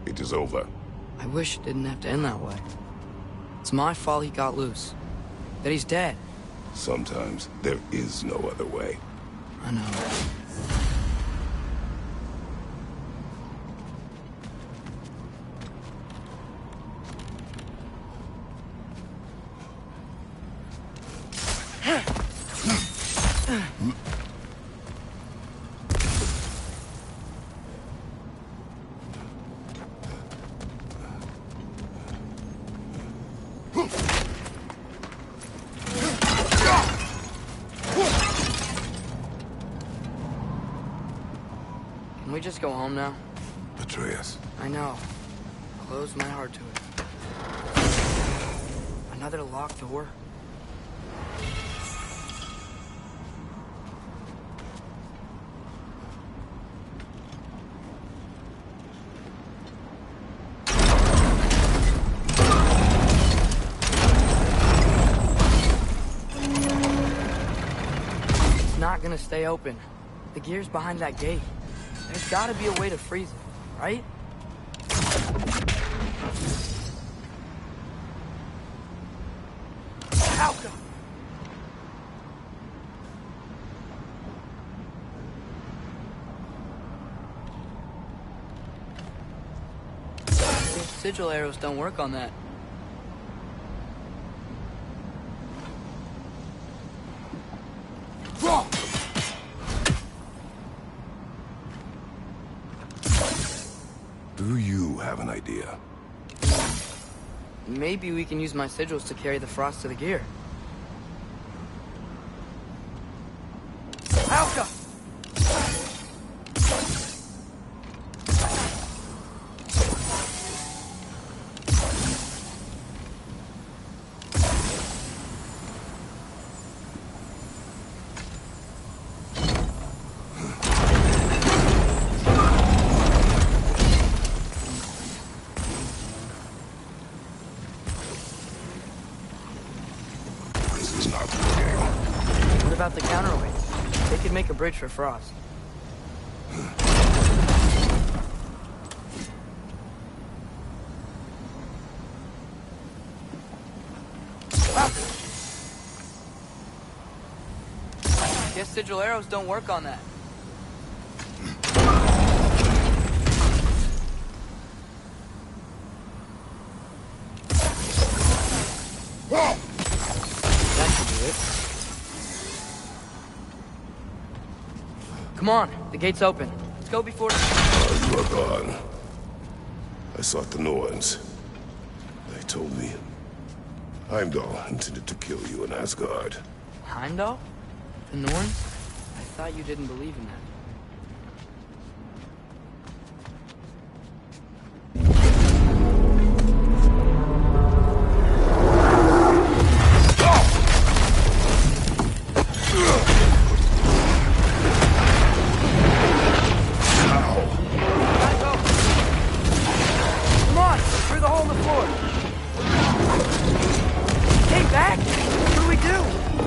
It is over. I wish it didn't have to end that way. It's my fault he got loose. That he's dead. Sometimes there is no other way. I know. Can we just go home now? Atreus. I know. Close my heart to it. Another locked door? It's not gonna stay open. The gear's behind that gate. There's gotta be a way to freeze it, right? Alka! Those sigil arrows don't work on that. Do you have an idea? Maybe we can use my sigils to carry the frost to the gear. Alka! What about the counterweights? They could make a bridge for Frost. Guess sigil arrows don't work on that. That should do it. Come on, the gate's open. Let's go before... You are gone. I sought the Norns. They told me Heimdall intended to kill you in Asgard. Heimdall? The Norns? I thought you didn't believe in that.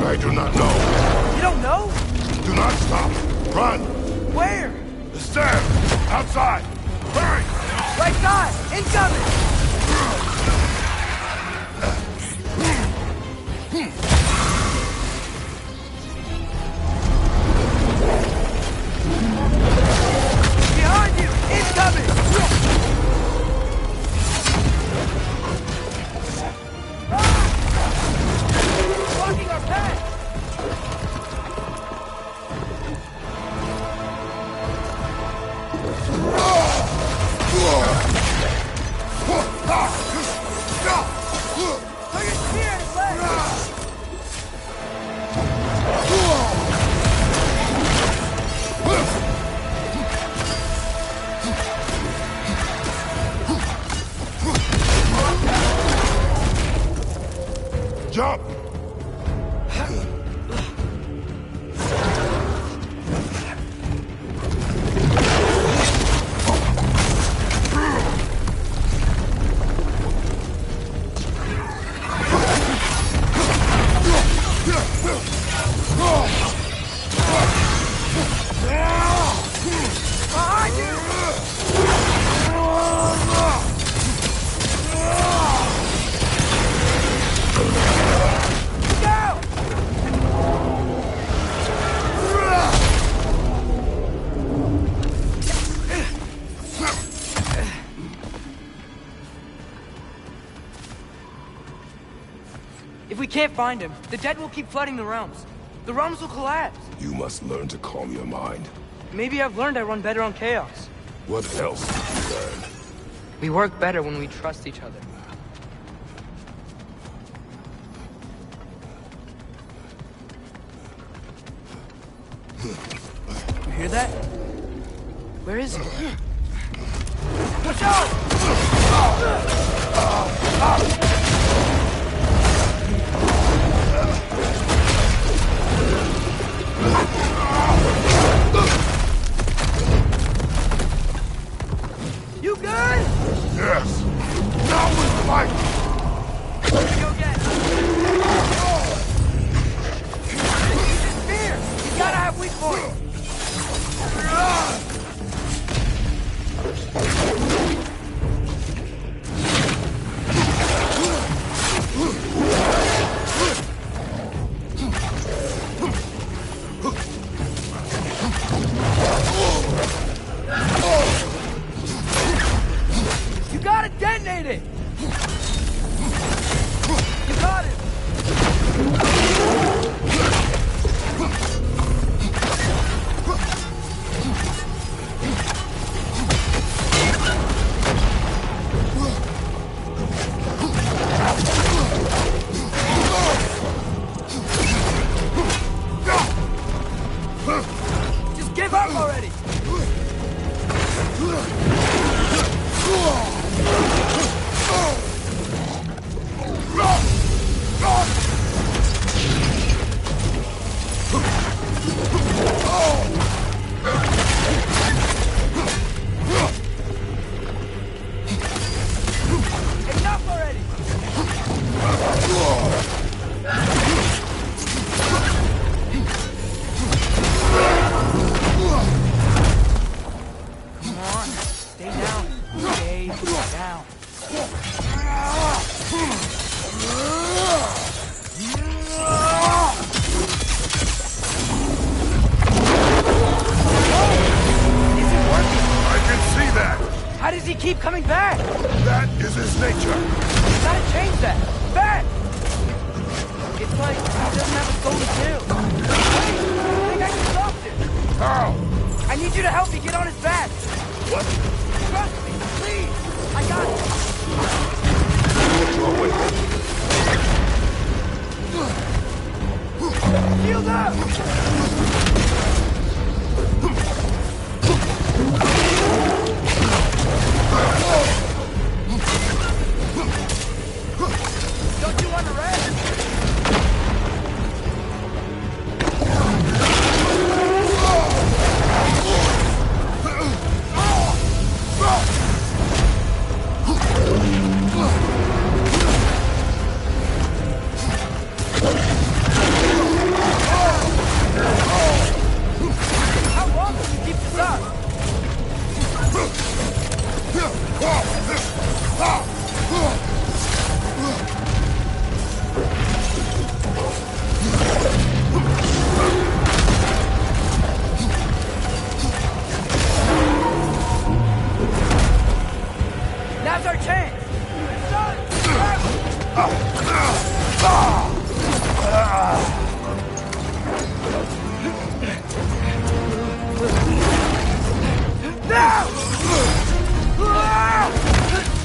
I do not know. You don't know? Do not stop. Run. Where? The stairs. Outside. Hurry. Right side. Incoming. Behind you. Incoming. Blocking our path. Look at spear and leg. Jump. Behind you. Go. If we can't find him, the dead will keep flooding the realms. The realms will collapse. You must learn to calm your mind. Maybe I've learned I run better on chaos. What else did you learn? We work better when we trust each other. You hear that? Where is he? Watch out! You good? Yes. Now we fight. Go get him. He's in fear. He's gotta have weak points. You gotta detonate it! You got it! Just give up already! Enough already! Come on, stay down. Stay is nature. You gotta change that! Back! It's like he doesn't have a soul to kill. Wait, I think I can stop this! How? I need you to help me get on his back! What? Trust me, please! I got it! Your way. Shield up! Don't you want to rest? How long will you keep this up? Now's our chance! Now!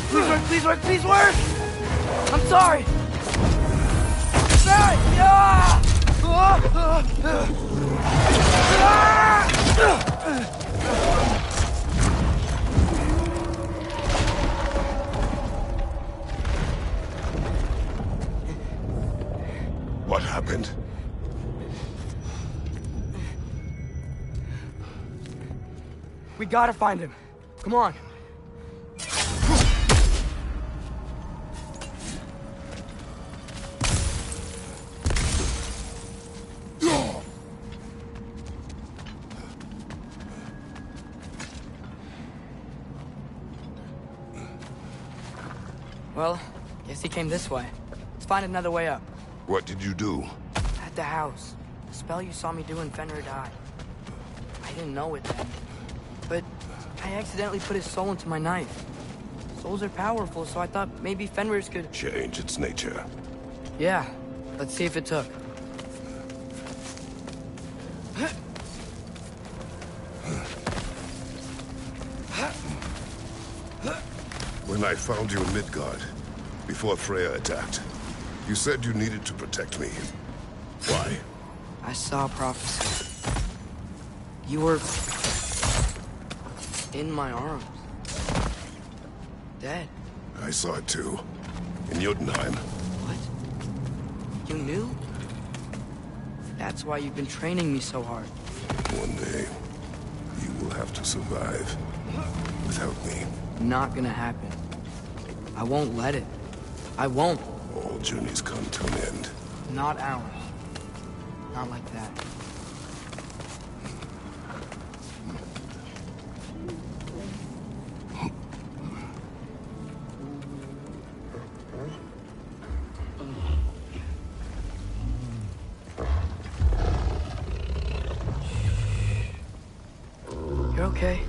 Please work, please work, please work! I'm sorry! What happened? We gotta find him. Come on. Well, guess he came this way. Let's find another way up. What did you do? At the house. The spell you saw me do when Fenrir died. I didn't know it then. But I accidentally put his soul into my knife. Souls are powerful, so I thought maybe Fenrir's could... Change its nature. Yeah. Let's see if it took. When I found you in Midgard, before Freya attacked, you said you needed to protect me. Why? I saw a prophecy. You were... in my arms. Dead. I saw it too. In Jotunheim. What? You knew? That's why you've been training me so hard. One day, you will have to survive without me. Not gonna happen. I won't let it. I won't. All journeys come to an end. Not ours. Not like that. You're okay?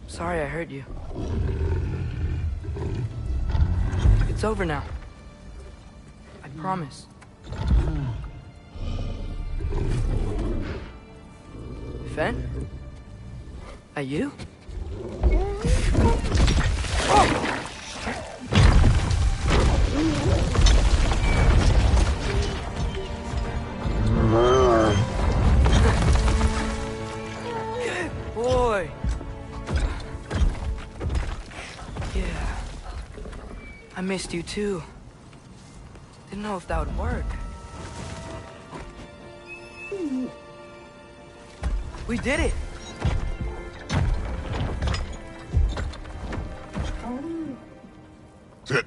Sorry I hurt you. It's over now. I promise. Fen? That you? Boy. Yeah. I missed you too. Didn't know if that would work. We did it! Sit.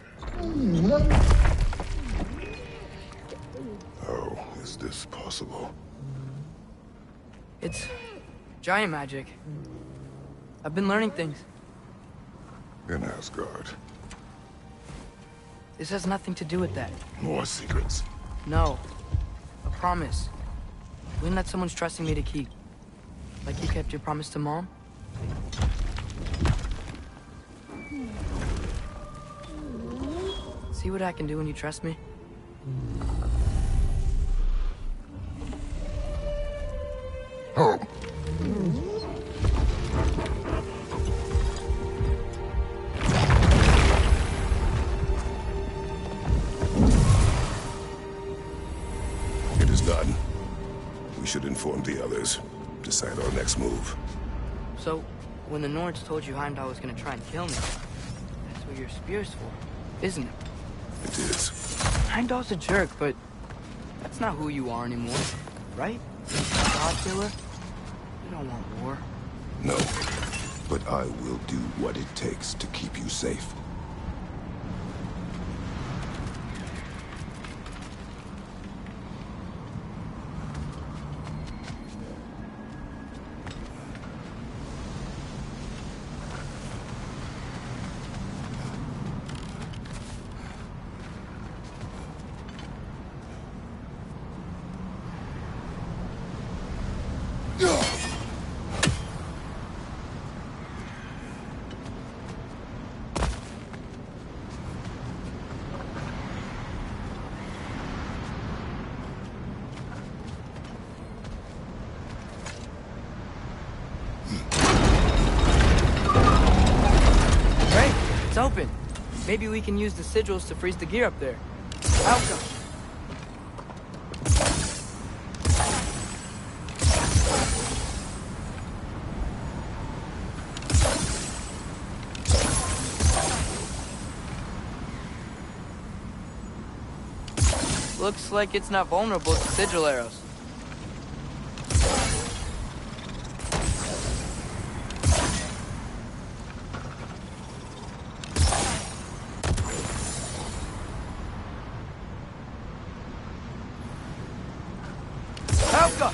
How is this possible? It's giant magic. I've been learning things. In Asgard. This has nothing to do with that. More secrets. No. A promise. One that someone's trusting me to keep. Like you kept your promise to Mom? see what I can do when you trust me? Oh. It is done. We should inform the others. Decide our next move. So, when the Nords told you Heimdall was gonna try and kill me, that's what your spear's for, isn't it? It is. Heimdall's a jerk, but that's not who you are anymore, right? God killer? You don't want war. No. But I will do what it takes to keep you safe. It's open. Maybe we can use the sigils to freeze the gear up there. Outcome. Looks like it's not vulnerable to sigil arrows. Alpha!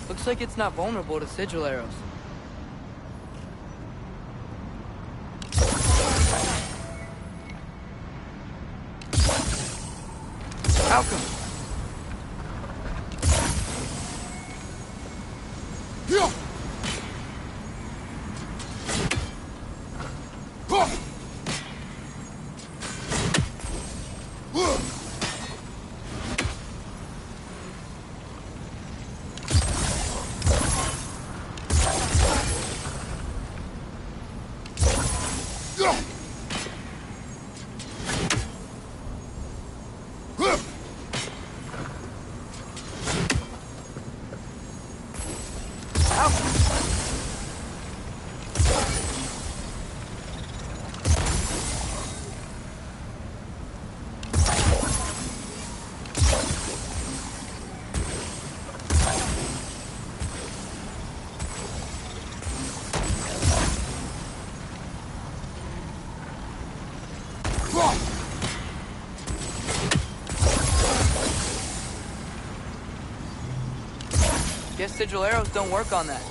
Looks like it's not vulnerable to sigil arrows. Outcome. Guess sigil arrows don't work on that.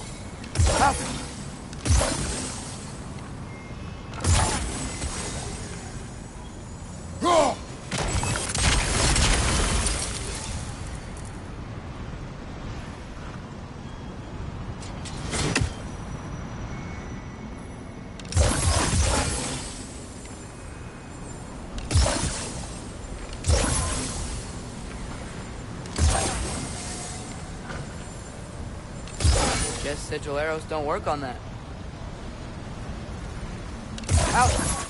Guess sigil arrows don't work on that. Out!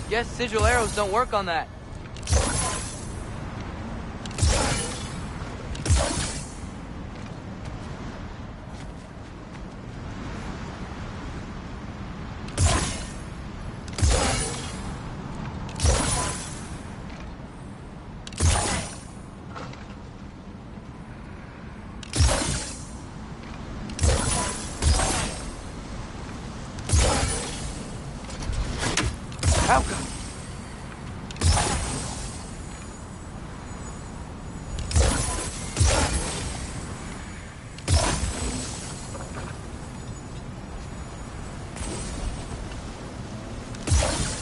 Guess sigil arrows don't work on that.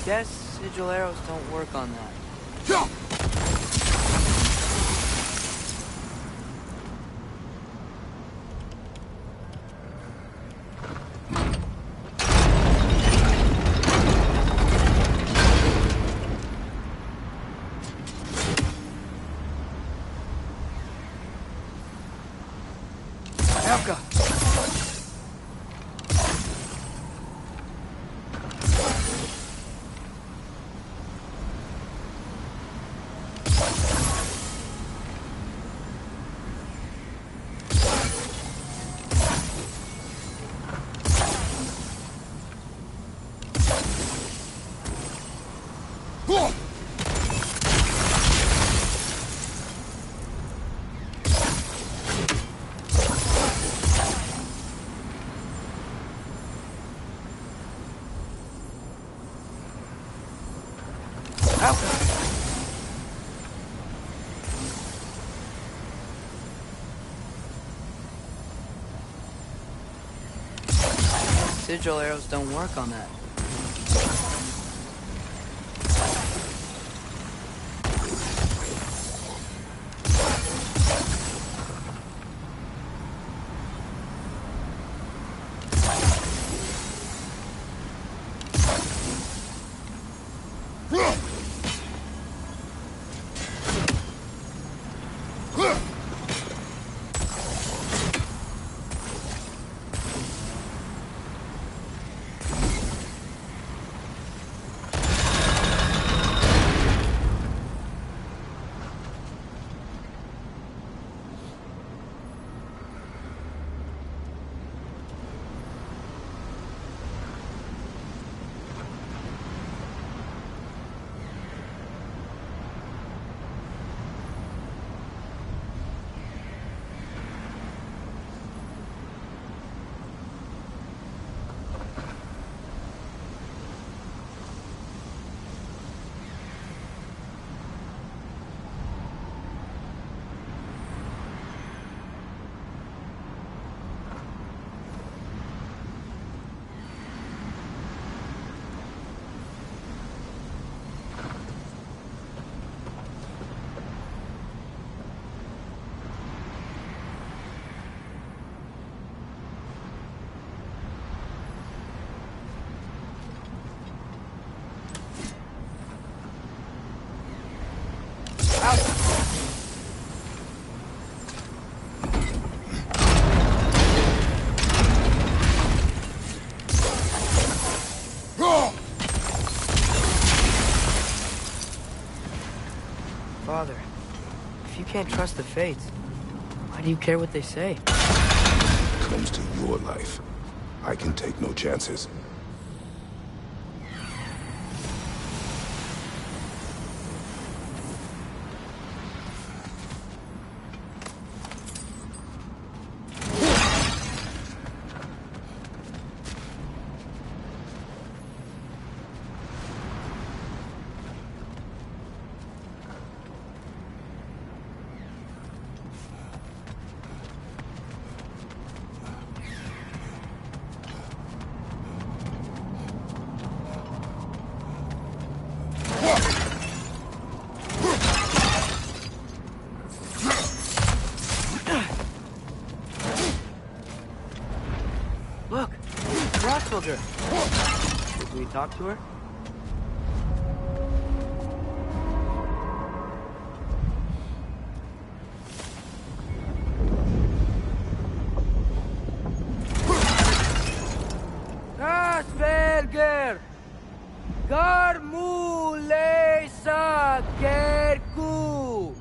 Guess sigil arrows don't work on that. Sigil arrows don't work on that. Father, if you can't trust the fates, why do you care what they say? When it comes to your life, I can take no chances. Look, rock soldier. Did we talk to her? Asperger! Garmu! Kerku!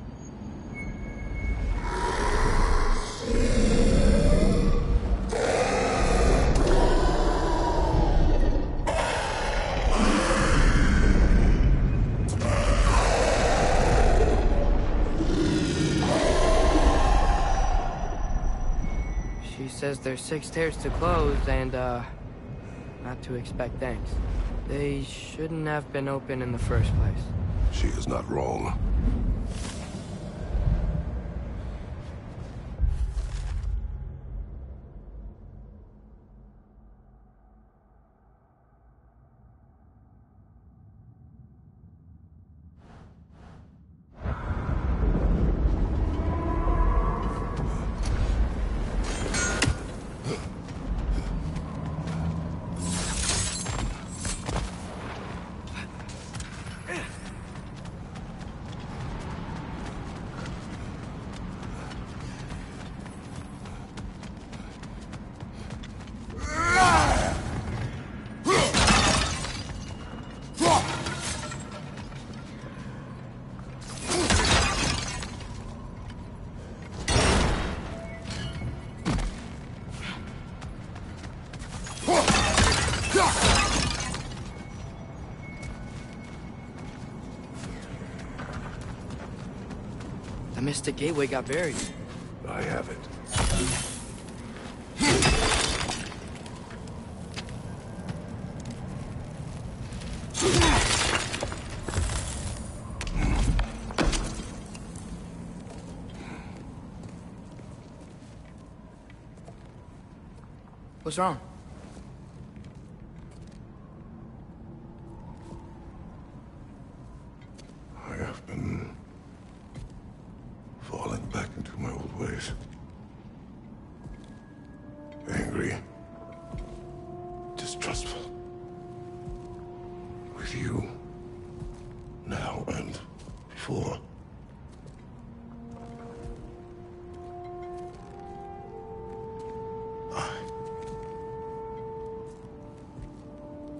She says there's 6 stairs to close and, not to expect thanks. They shouldn't have been open in the first place. She is not wrong. The Mystic Gateway got buried. I have it. What's wrong? I have been falling back into my old ways. Angry. Distrustful. With you. Now and before.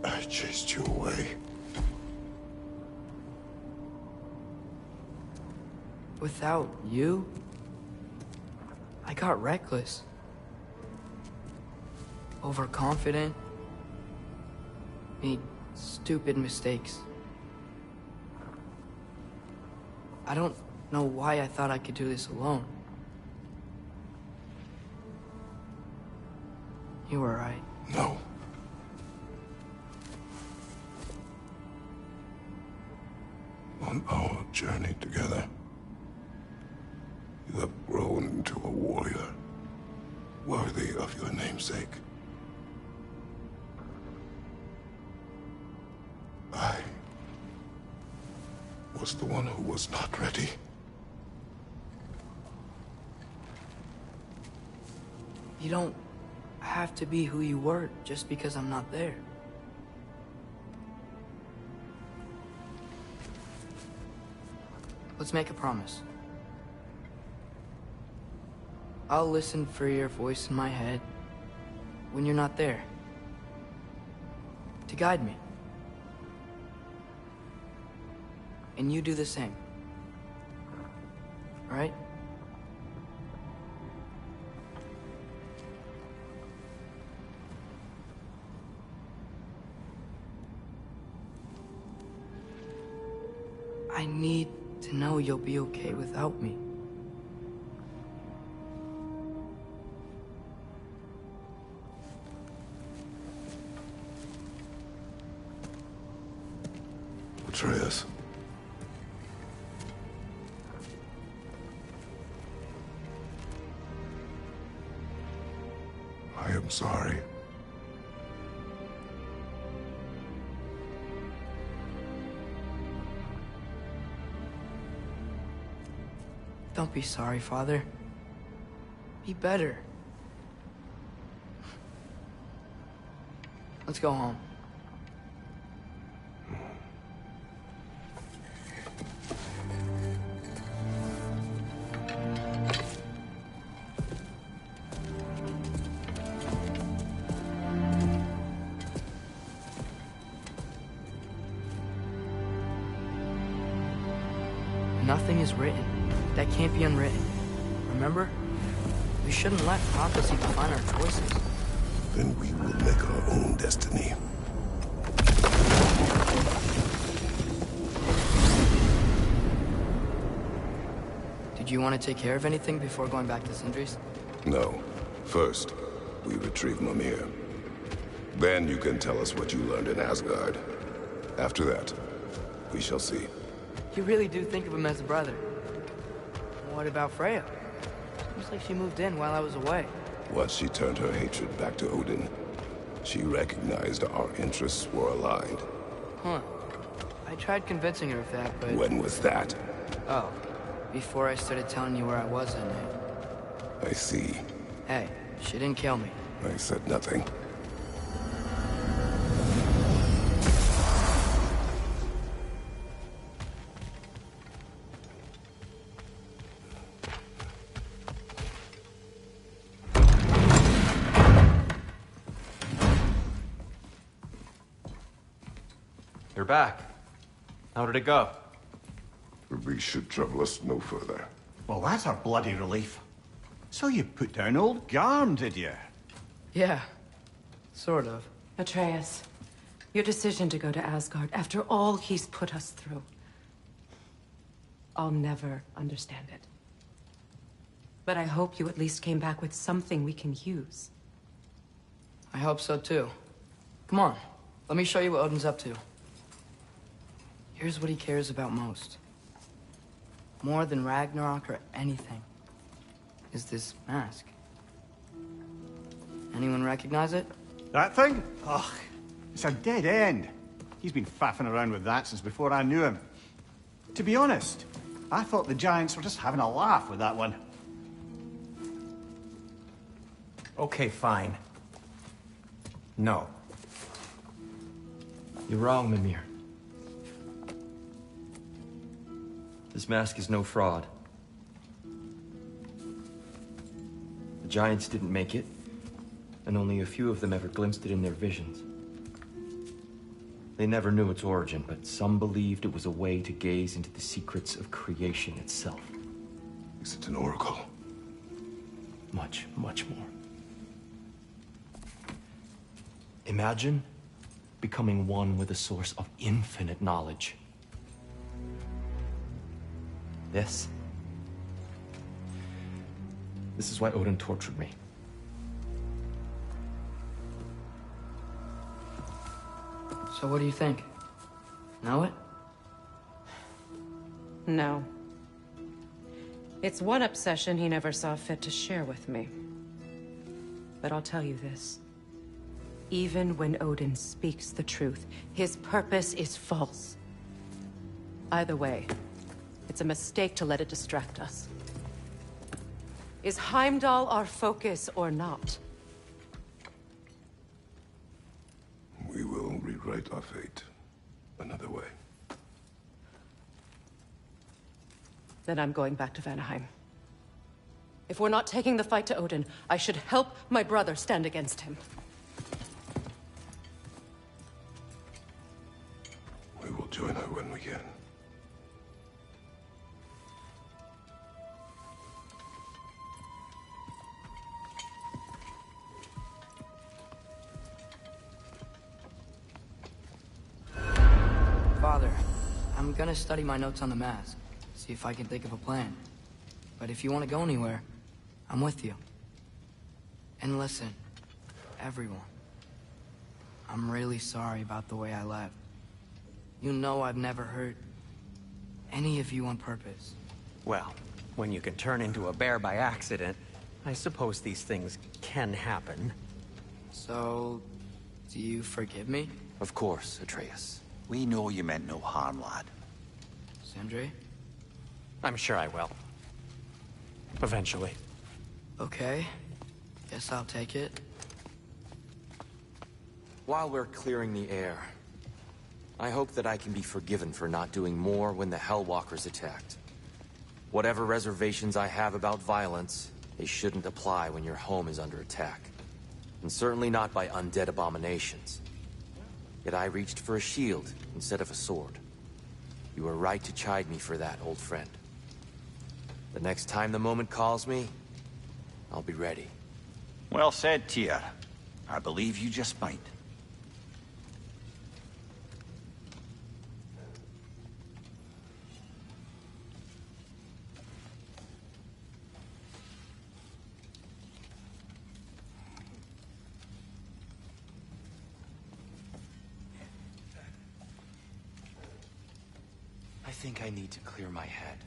I chased you away. Without you, I got reckless. Overconfident. Made stupid mistakes. I don't know why I thought I could do this alone. You were right. No. On our journey together, you have grown into a warrior, worthy of your namesake. I was the one who was not ready. You don't have to be who you were just because I'm not there. Let's make a promise. I'll listen for your voice in my head when you're not there, to guide me. And you do the same. All right? I need to know you'll be okay without me. Atreus. I am sorry. Don't be sorry, Father. Be better. Let's go home. Nothing is written that can't be unwritten. Remember? We shouldn't let prophecy define our choices. Then we will make our own destiny. Did you want to take care of anything before going back to Sindri's? No. First, we retrieve Mimir. Then you can tell us what you learned in Asgard. After that, we shall see. You really do think of him as a brother. What about Freya? Seems like she moved in while I was away. Once she turned her hatred back to Odin, she recognized our interests were aligned. Huh. I tried convincing her of that, but... When was that? Oh, before I started telling you where I was that night. I see. Hey, she didn't kill me. I said nothing. You're back. How did it go? The beast should trouble us no further. Well, that's a bloody relief. So you put down old Garm, did you? Yeah, sort of. Atreus, your decision to go to Asgard after all he's put us through. I'll never understand it. But I hope you at least came back with something we can use. I hope so too. Come on, let me show you what Odin's up to. Here's what he cares about most. More than Ragnarok or anything. Is this mask. Anyone recognize it? That thing? Ugh, it's a dead end. He's been faffing around with that since before I knew him. To be honest, I thought the Giants were just having a laugh with that one. Okay, fine. No. You're wrong, Mimir. This mask is no fraud. The Giants didn't make it, and only a few of them ever glimpsed it in their visions. They never knew its origin, but some believed it was a way to gaze into the secrets of creation itself. Is it an oracle? Much, much more. Imagine becoming one with a source of infinite knowledge. This is why Odin tortured me. So what do you think? Know it? No. It's one obsession he never saw fit to share with me. But I'll tell you this. Even when Odin speaks the truth, his purpose is false. Either way, it's a mistake to let it distract us. Is Heimdall our focus or not? We will rewrite our fate another way. Then I'm going back to Vanaheim. If we're not taking the fight to Odin, I should help my brother stand against him. We will join her when we can. Father, I'm gonna study my notes on the mask. See if I can think of a plan. But if you want to go anywhere, I'm with you. And listen, everyone. I'm really sorry about the way I left. You know I've never hurt any of you on purpose. Well, when you can turn into a bear by accident, I suppose these things can happen. So, do you forgive me? Of course, Atreus. We know you meant no harm, lad. Sindri? I'm sure I will. Eventually. Okay. Guess I'll take it. While we're clearing the air, I hope that I can be forgiven for not doing more when the Hellwalkers attacked. Whatever reservations I have about violence, they shouldn't apply when your home is under attack. And certainly not by undead abominations. Yet I reached for a shield instead of a sword. You were right to chide me for that, old friend. The next time the moment calls me, I'll be ready. Well said, Tyr. I believe you just might. I think I need to clear my head.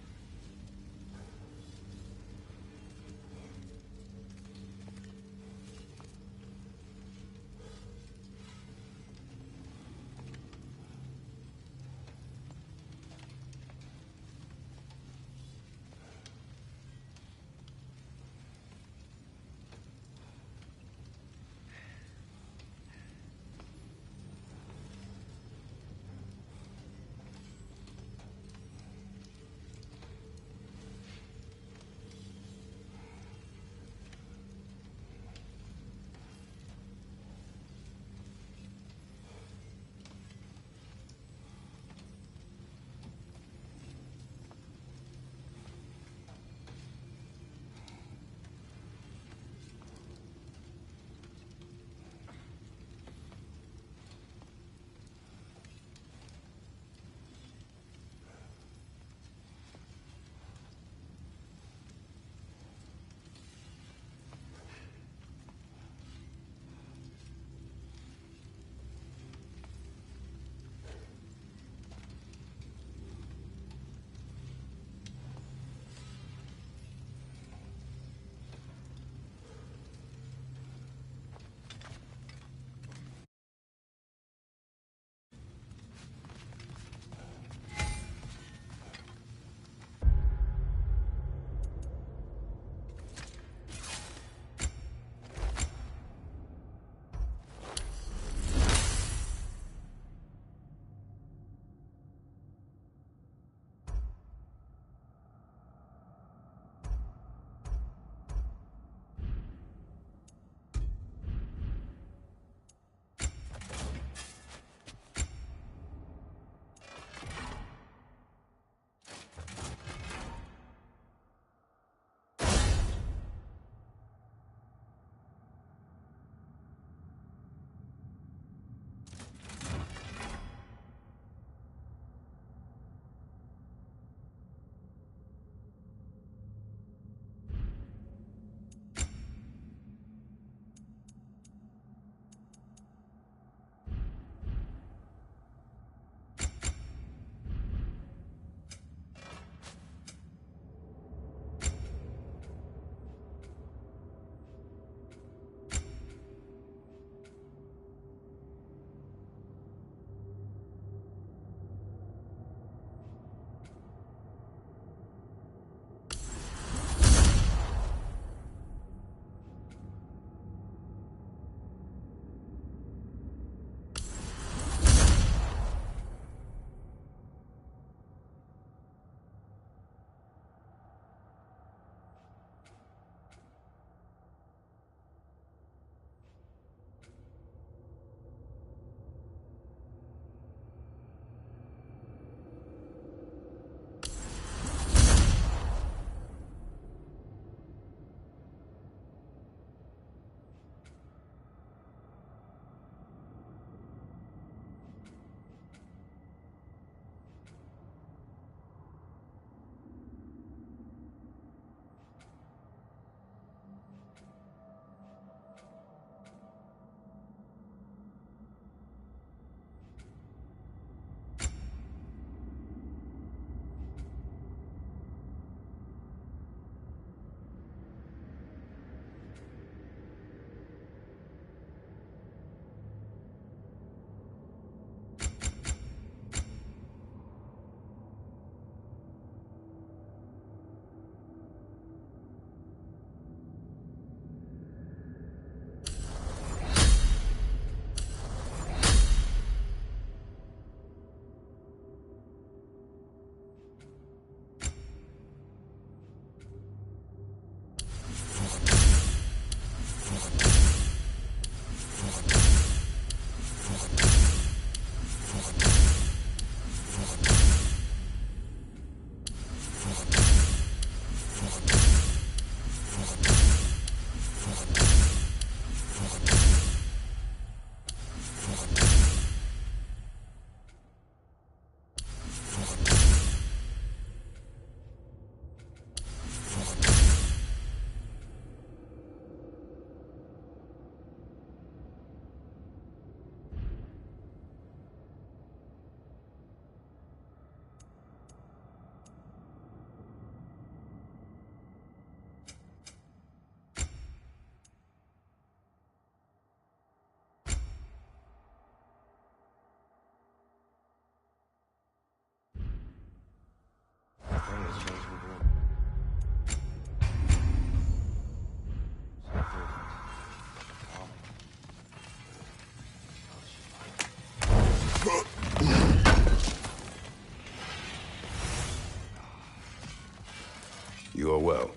You are well.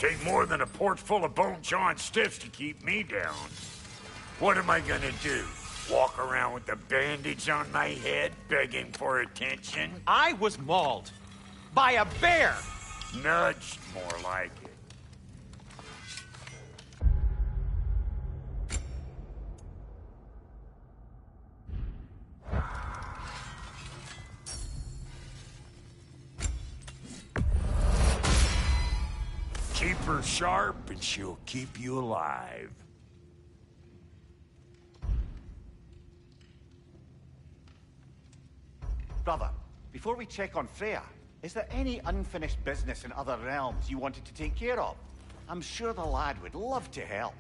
Take more than a porch full of bone-chawing stiffs to keep me down. What am I gonna do? Walk around with a bandage on my head, begging for attention? I was mauled by a bear! Nudged, more like it. Keep her sharp and she'll keep you alive. Brother, before we check on Freya, is there any unfinished business in other realms you wanted to take care of? I'm sure the lad would love to help.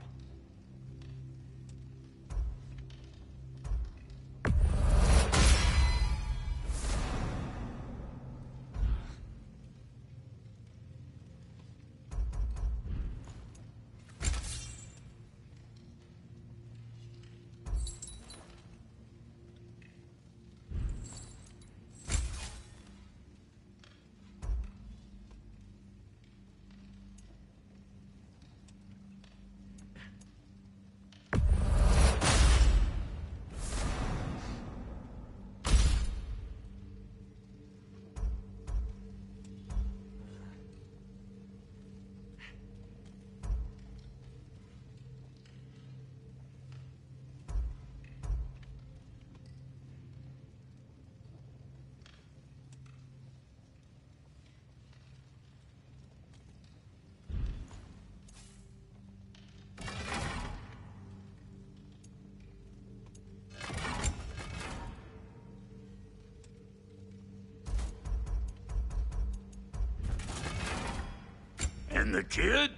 And the kid?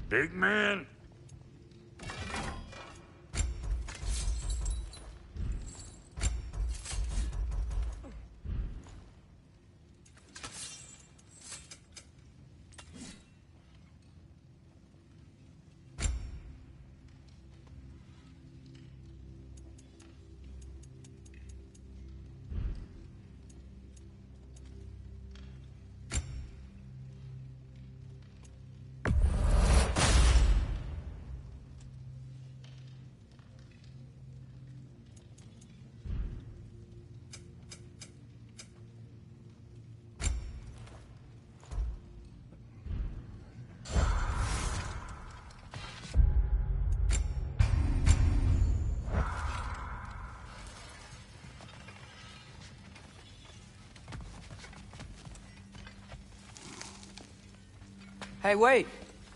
Big man? Hey, wait!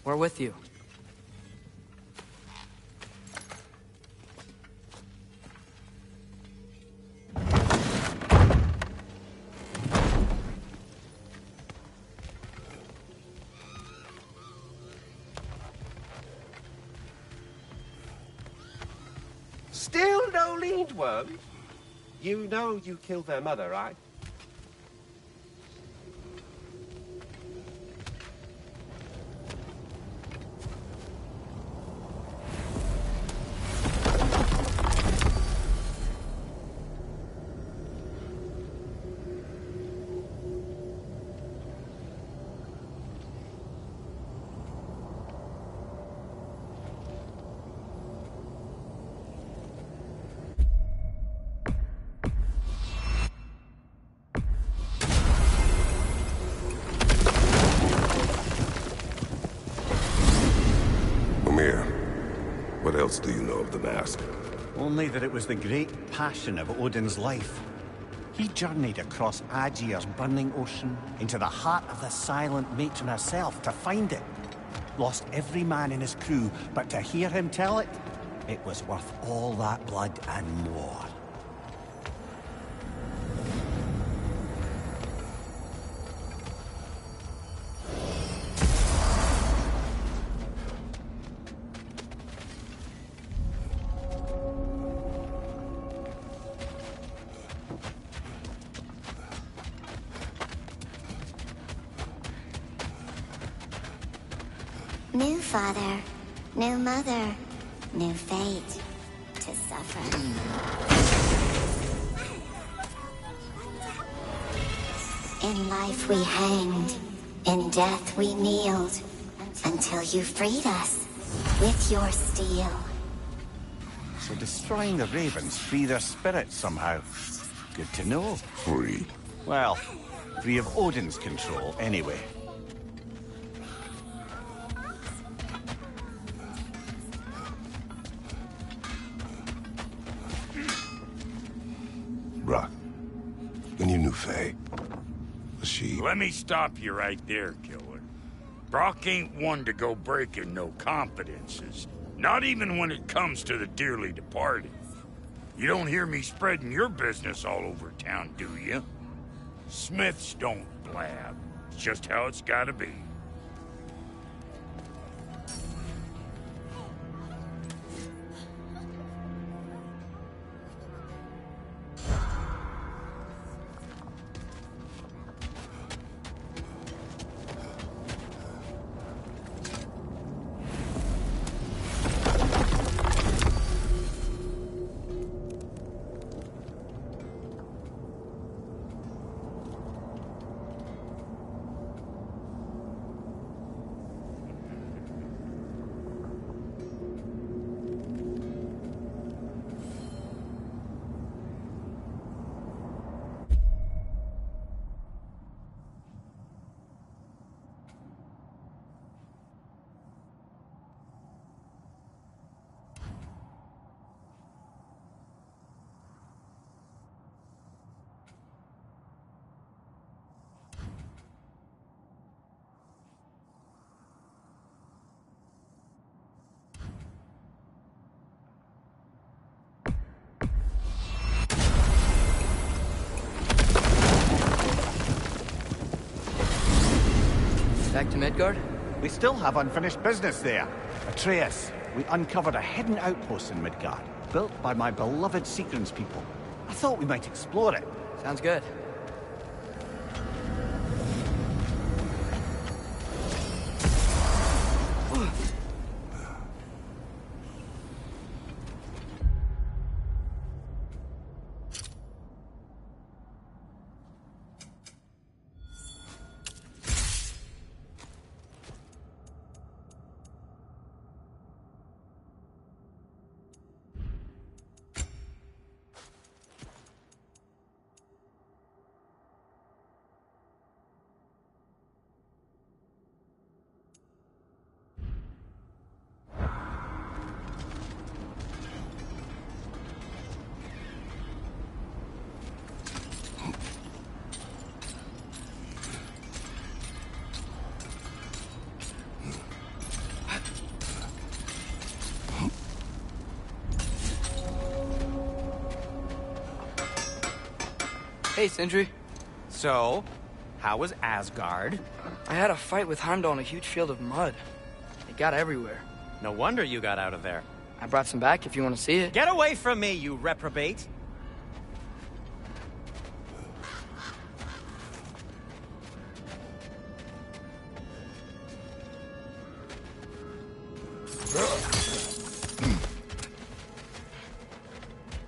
We're with you. Still no lead worms? You know you killed their mother, right? What else do you know of the mask? Only that it was the great passion of Odin's life. He journeyed across Aegir's burning ocean into the heart of the silent matron herself to find it. Lost every man in his crew, but to hear him tell it, it was worth all that blood and more. New father, new mother. New fate to suffer. In life we hanged, in death we kneeled, until you freed us with your steel. So destroying the ravens free their spirits somehow. Good to know. Free? Well, free of Odin's control, anyway. Brock, when you knew Faye, was she... Let me stop you right there, killer. Brock ain't one to go breaking no confidences. Not even when it comes to the dearly departed. You don't hear me spreading your business all over town, do you? Smiths don't blab. It's just how it's gotta be. Back to Midgard? We still have unfinished business there. Atreus, we uncovered a hidden outpost in Midgard, built by my beloved Sequence people. I thought we might explore it. Sounds good. Hey, Sindri. So, how was Asgard? I had a fight with Heimdall in a huge field of mud. It got everywhere. No wonder you got out of there. I brought some back if you want to see it. Get away from me, you reprobate!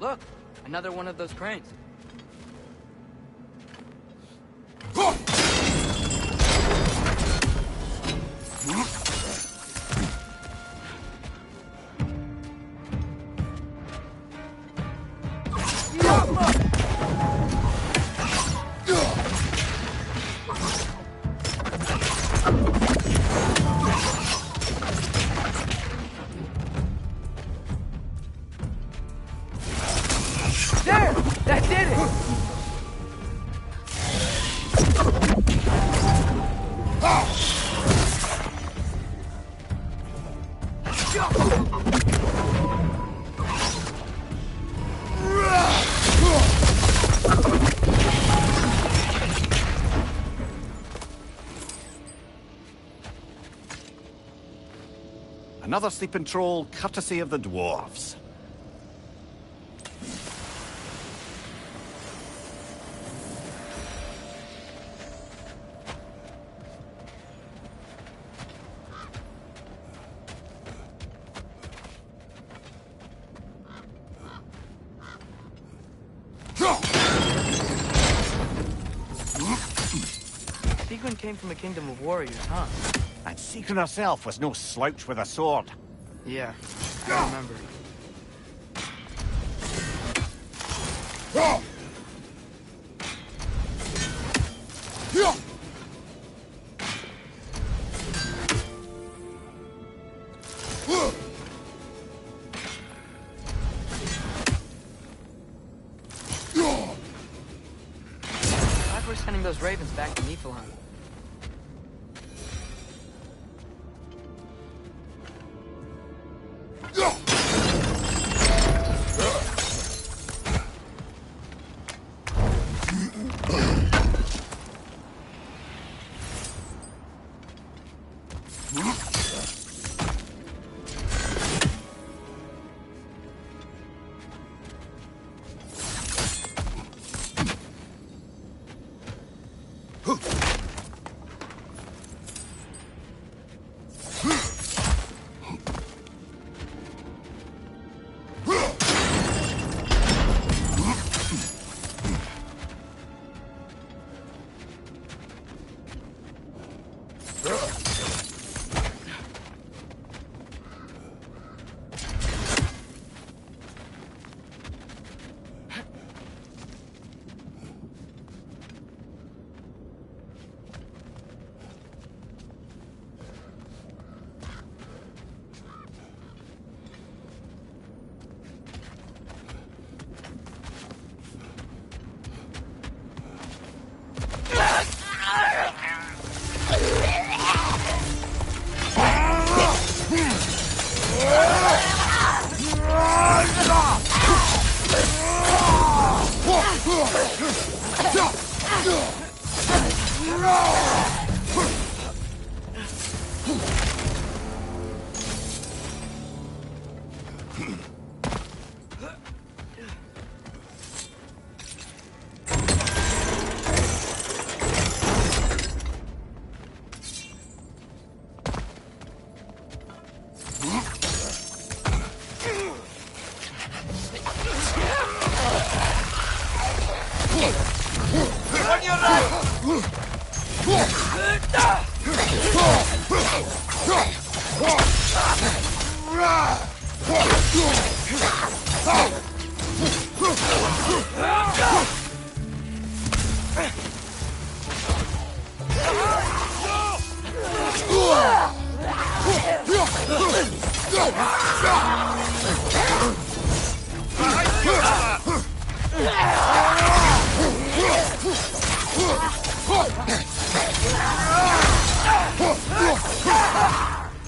Look, another one of those cranes. There! That did it! Another sleeping troll, courtesy of the dwarves. Sigrun came from a kingdom of warriors, huh? And Sigrun herself was no slouch with a sword. Yeah, I remember. Glad we're sending those ravens back to Niflheim.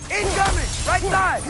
Incoming! Right side!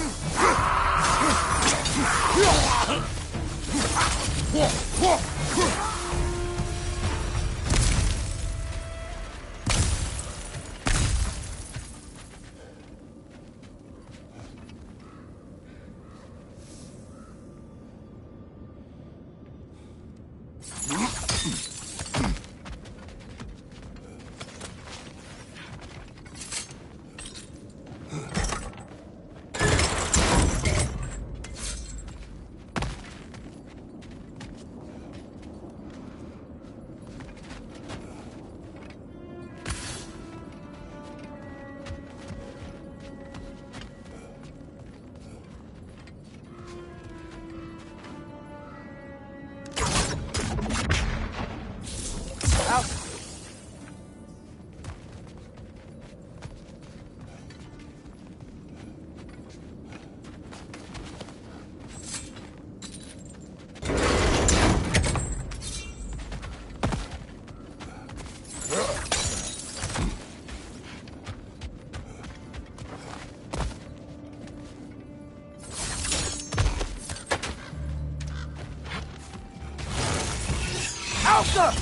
Alpha!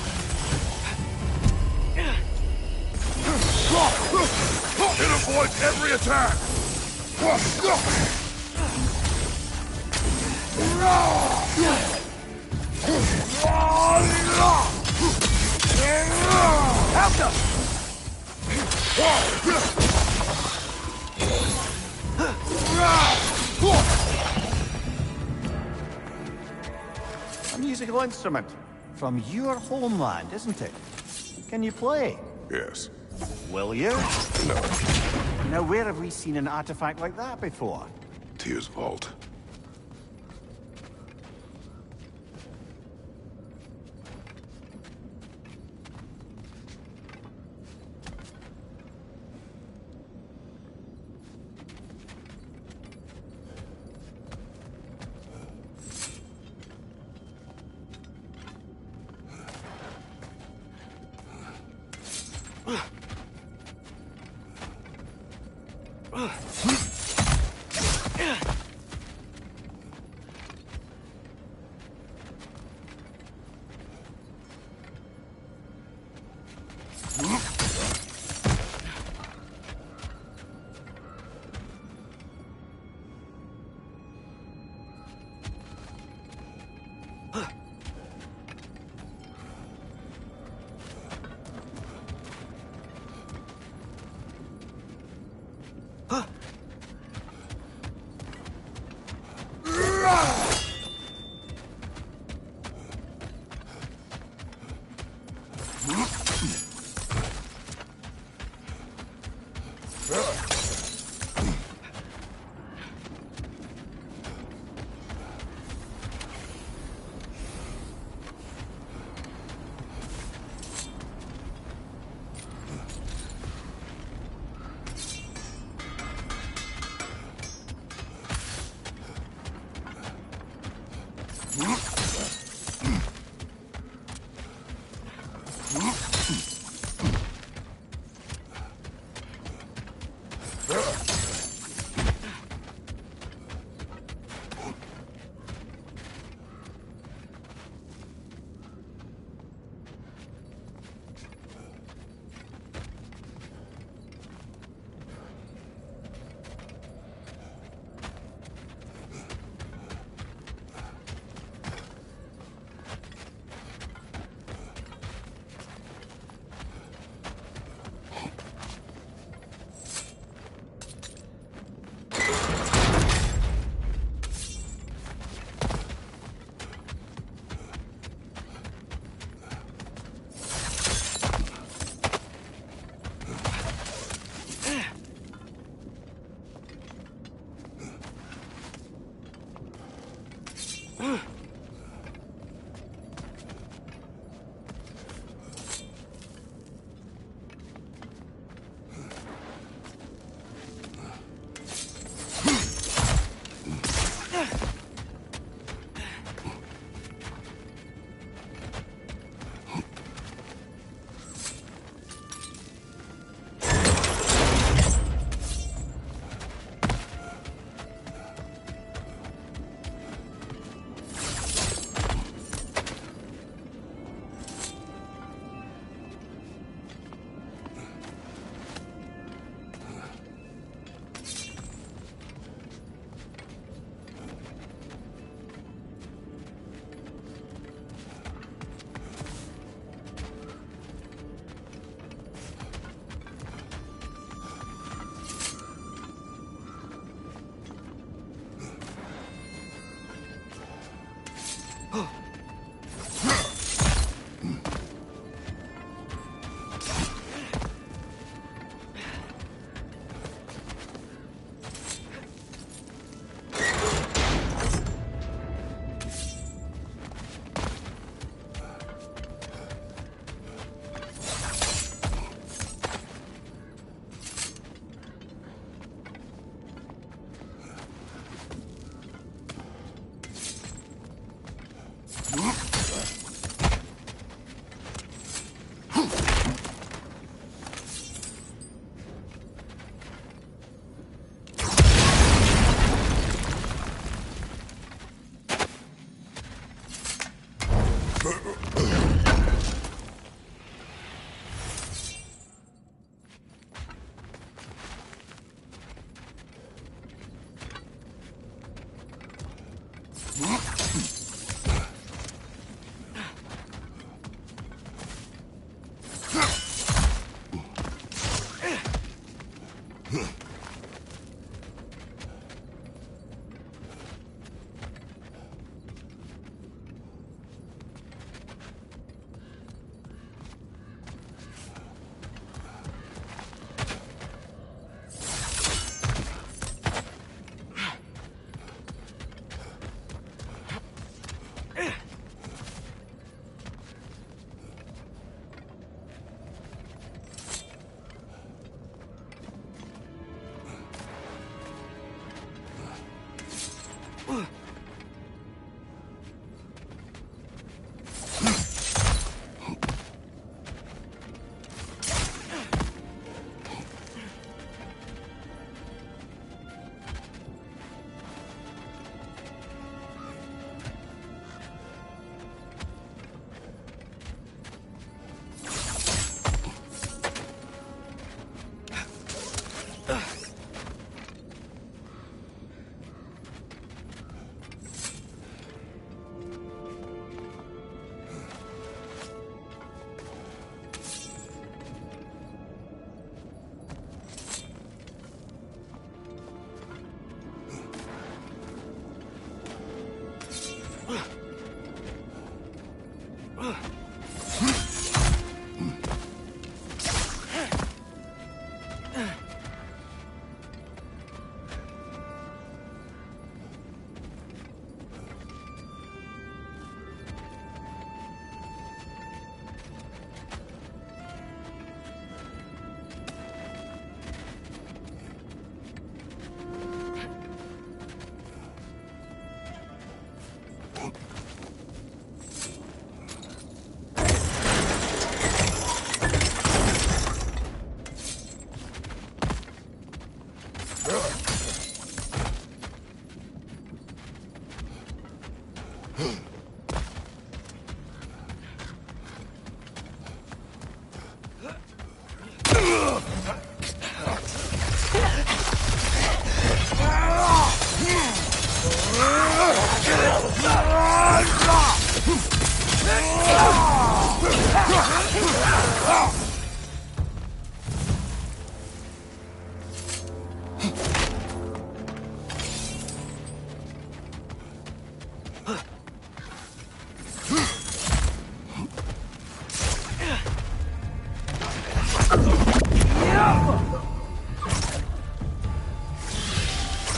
It avoids every attack! Alpha! A musical instrument from your homeland, isn't it? Can you play? Yes. Will you? No. Now, where have we seen an artifact like that before? Tyr's vault.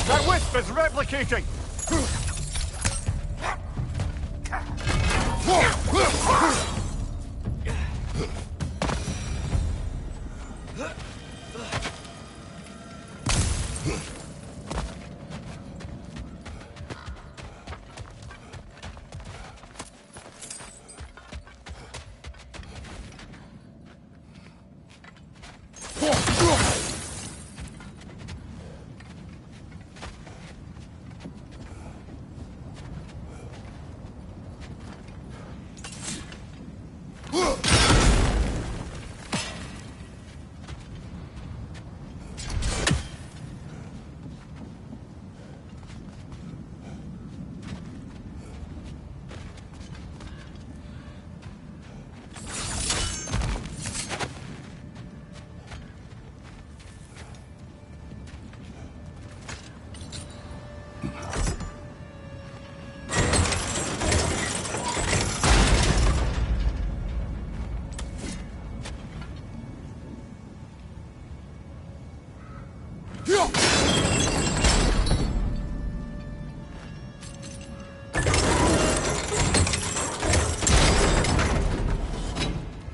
That wisp is replicating!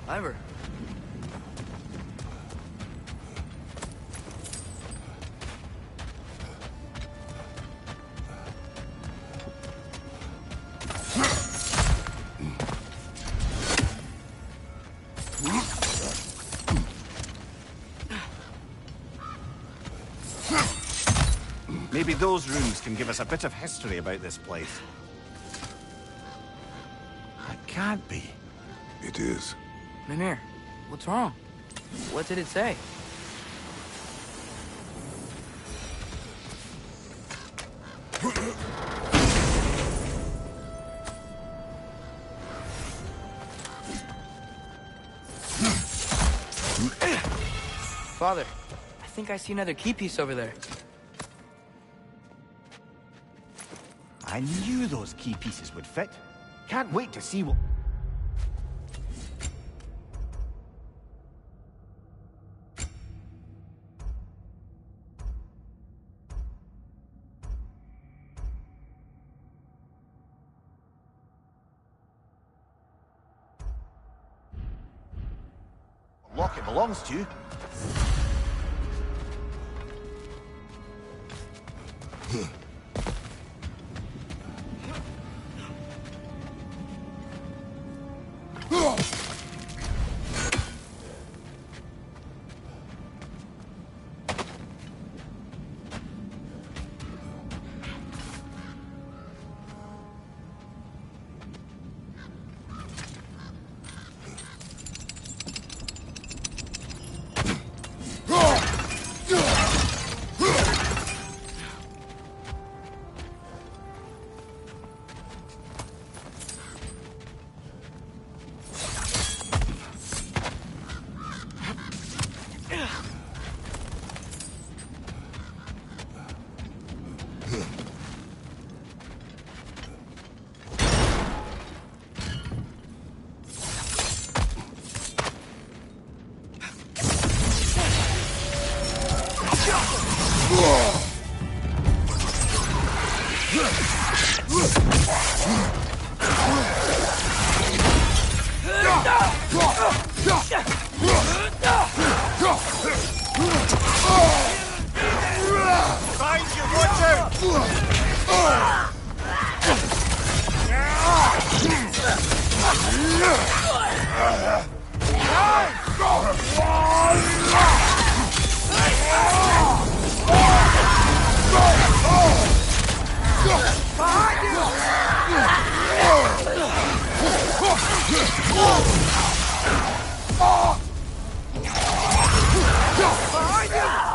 Ever. Maybe those rooms can give us a bit of history about this place. It can't be. It is. Mimir, what's wrong? What did it say? Father, I think I see another key piece over there. I knew those key pieces would fit. Can't wait to see what... lock it belongs to.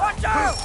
Watch out!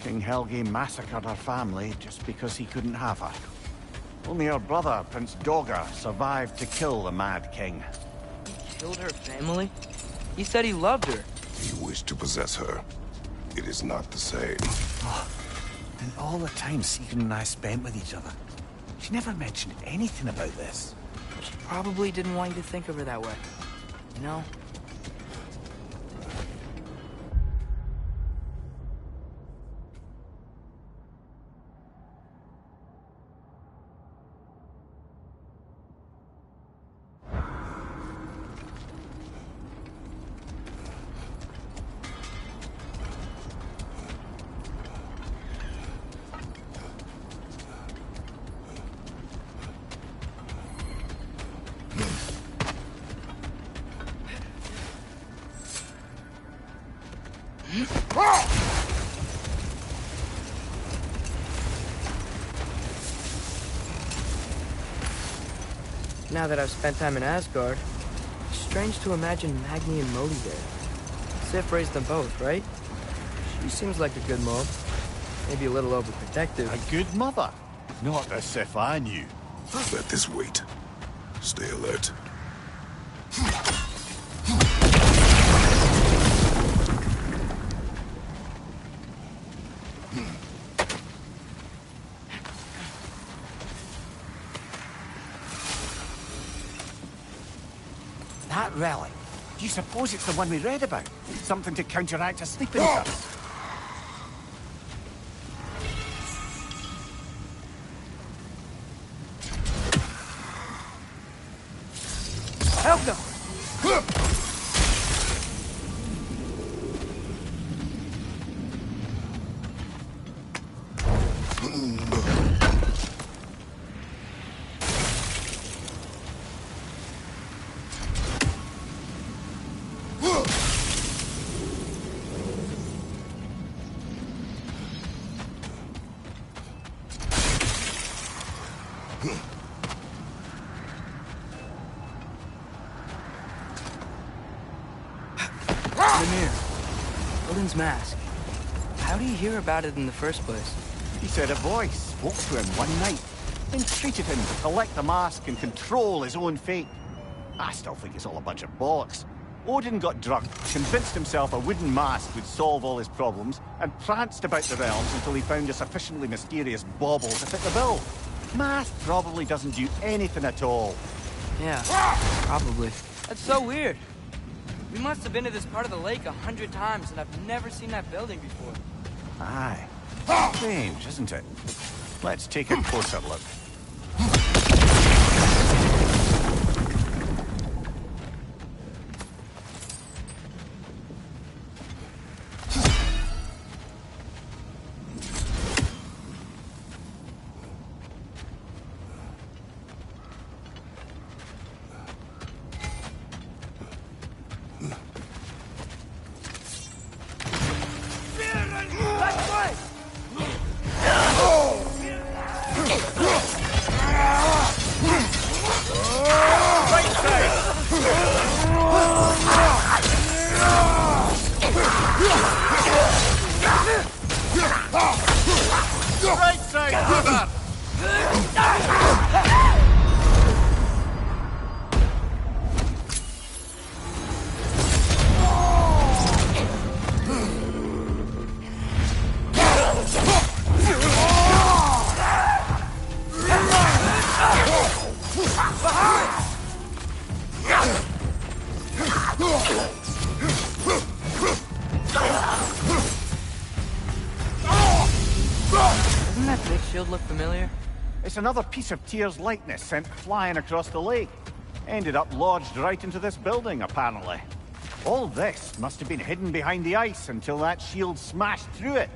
King Helge massacred her family just because he couldn't have her. Only her brother, Prince Dogger, survived to kill the Mad King. He killed her family? He said he loved her. He wished to possess her. It is not the same. Oh, and all the time Sigrun and I spent with each other, she never mentioned anything about this. She probably didn't want you to think of her that way. You know? Now that I've spent time in Asgard, it's strange to imagine Magni and Modi there. Sif raised them both, right? She seems like a good mom. Maybe a little overprotective. A good mother? Not the Sif I knew. Let this wait. Stay alert. That relic. Do you suppose it's the one we read about? Something to counteract a sleeping curse? Helga! Odin's mask. How do you hear about it in the first place? He said a voice spoke to him one night, entreated him to collect the mask and control his own fate. I still think it's all a bunch of bollocks. Odin got drunk, convinced himself a wooden mask would solve all his problems, and pranced about the realms until he found a sufficiently mysterious bauble to fit the bill. Mask probably doesn't do anything at all. Yeah, probably. That's so weird. We must have been to this part of the lake 100 times, and I've never seen that building before. Aye. Strange, isn't it? Let's take a closer look. Right side, brother! Doesn't that big shield look familiar? It's another piece of Tyr's likeness sent flying across the lake. Ended up lodged right into this building, apparently. All this must have been hidden behind the ice until that shield smashed through it.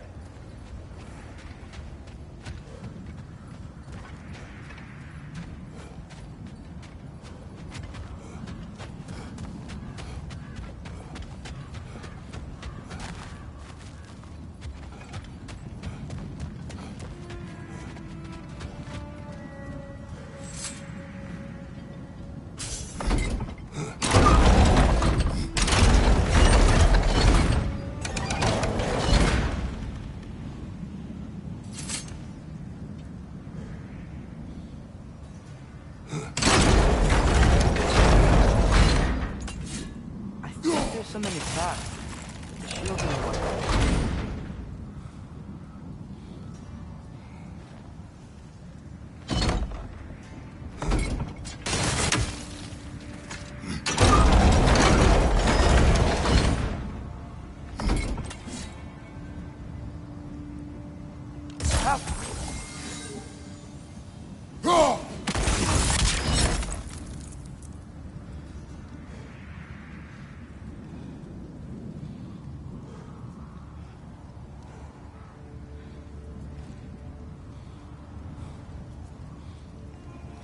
now!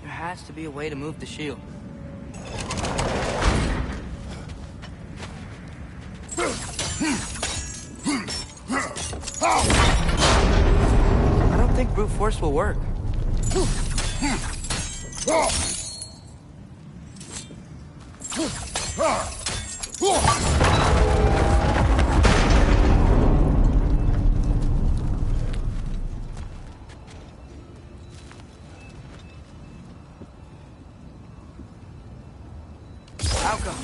There has to be a way to move the shield. I don't think brute force will work. How come?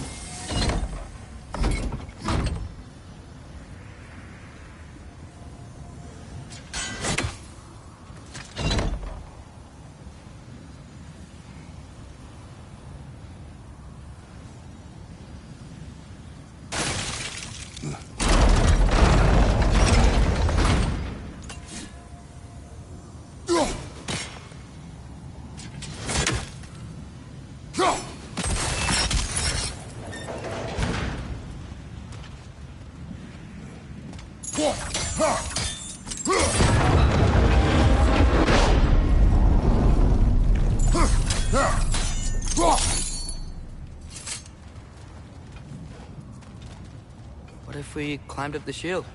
What if we climbed up the shield?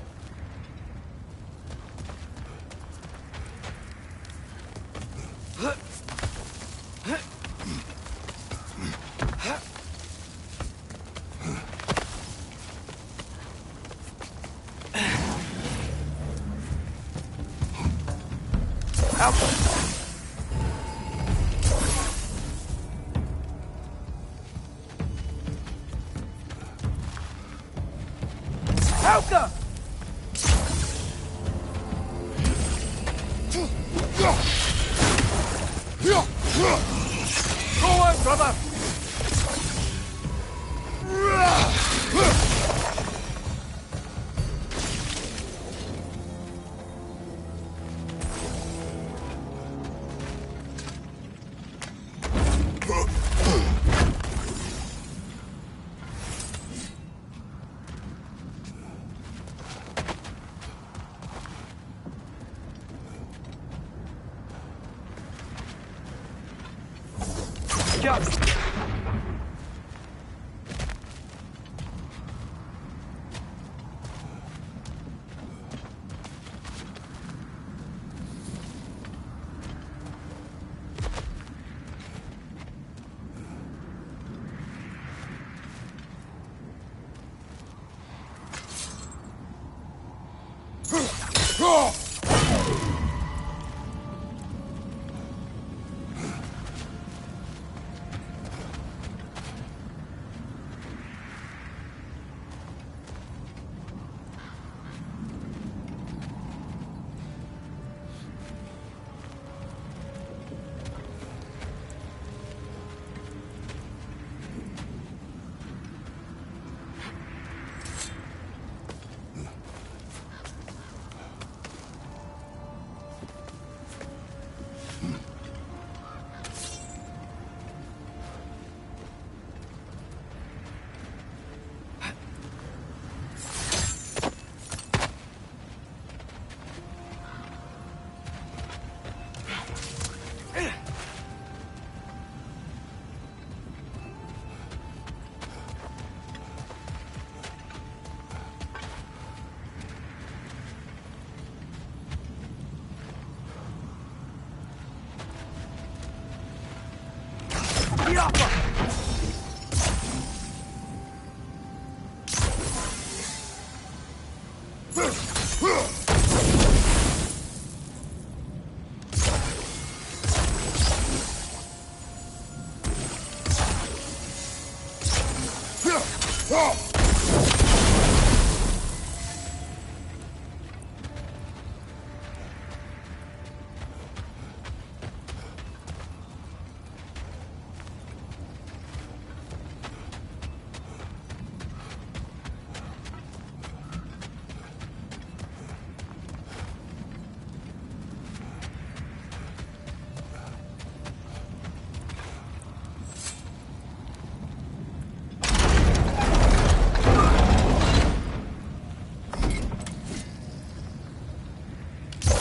Helka! Go on, brother!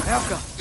Elka!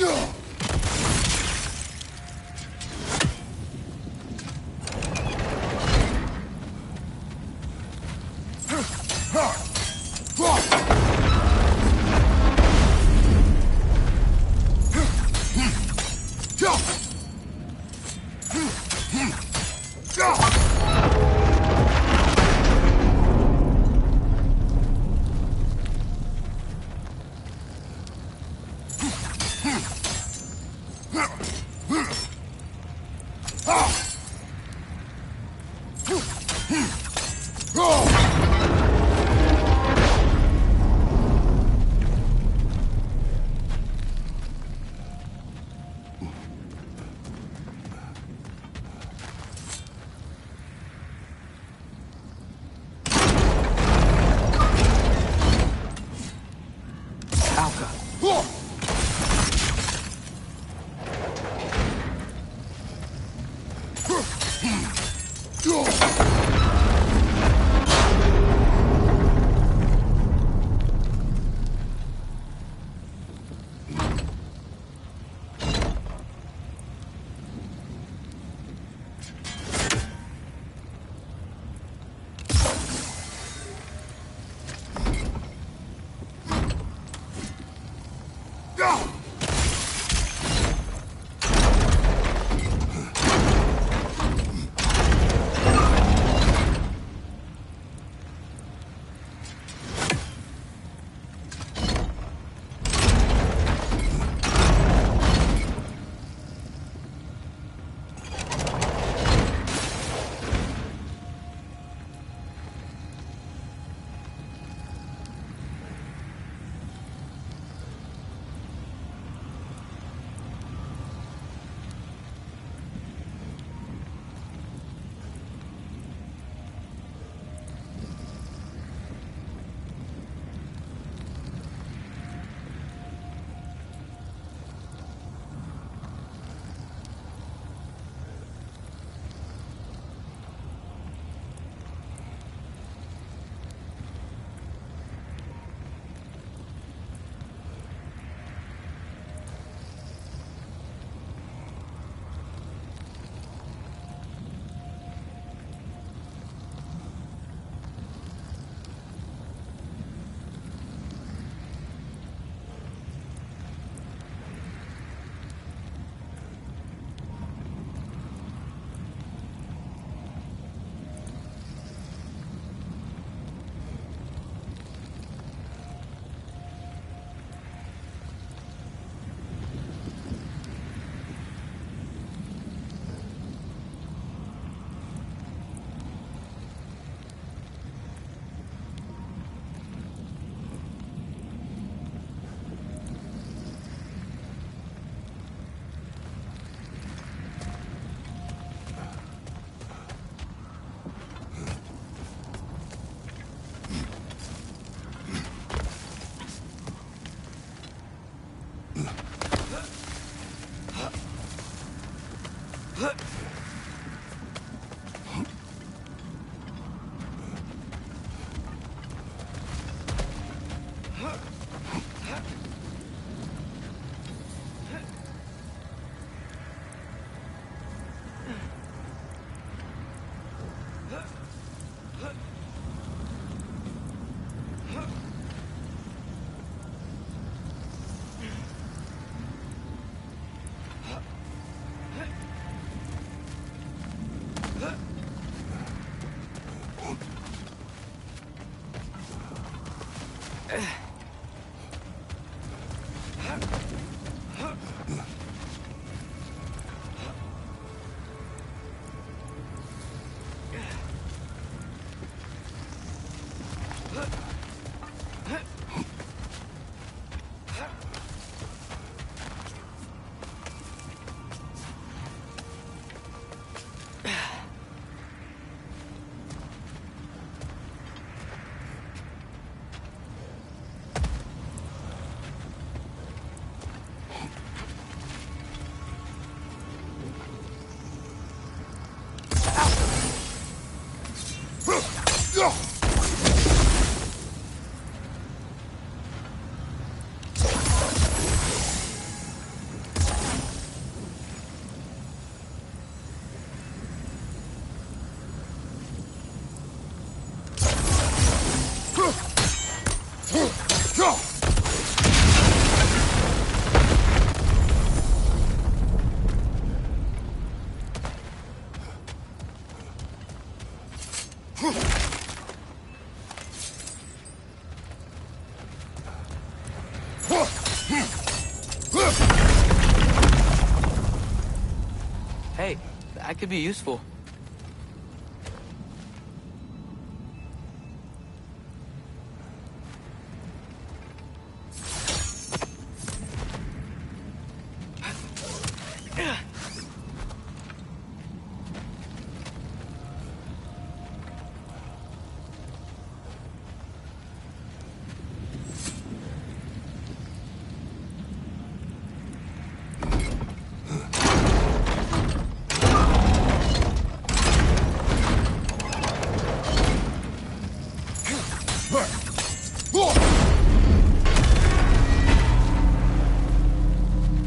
I could be useful.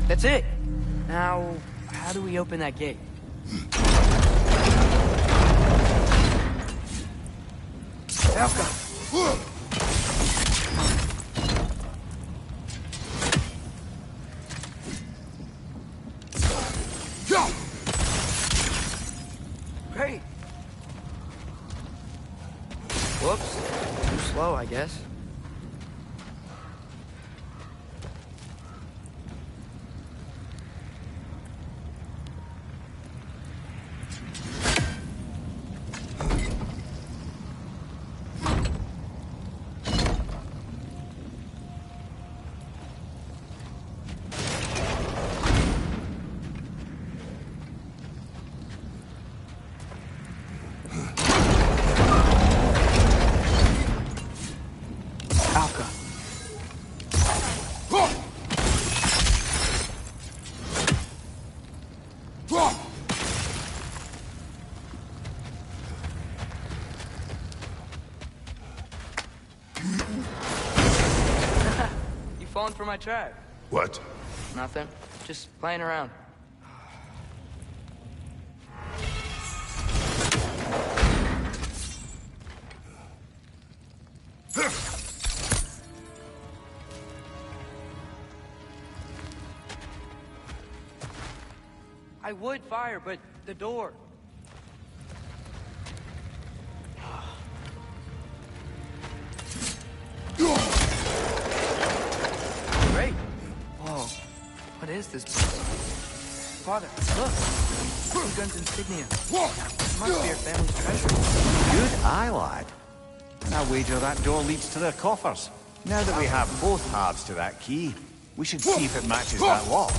That's it. Now, how do we open that gate? Falco! Great. Whoops. Too slow, I guess. Falling for my trap. What? Nothing. Just playing around. I would fire, but the door. Great. Whoa. What is this place? Father, look. Two guns insignia. Must be your family's treasure. Good eye, lad. I'll wager that door leads to their coffers. Now that we have both halves to that key, we should see if it matches that lock.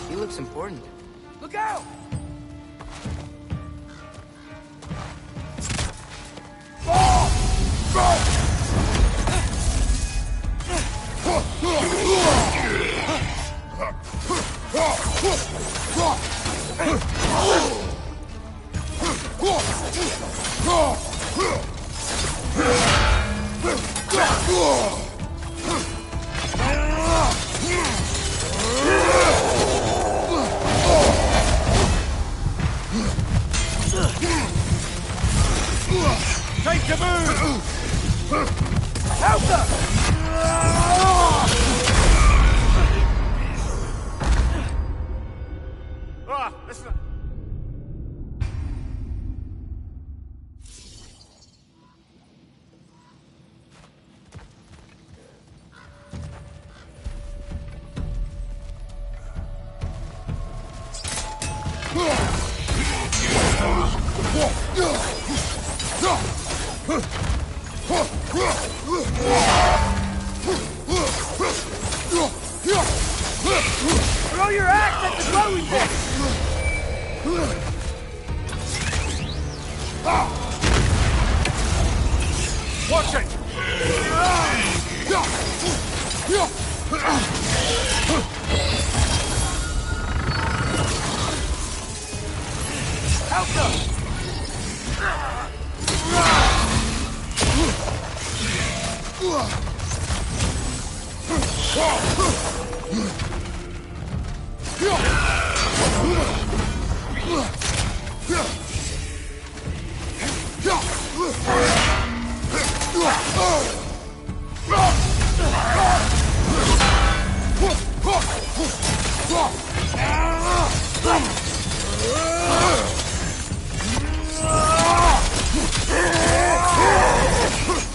He looks important. Look out! Take the move! Help them! Listen. Throw your axe at the glowing thing! Watch it! Help them!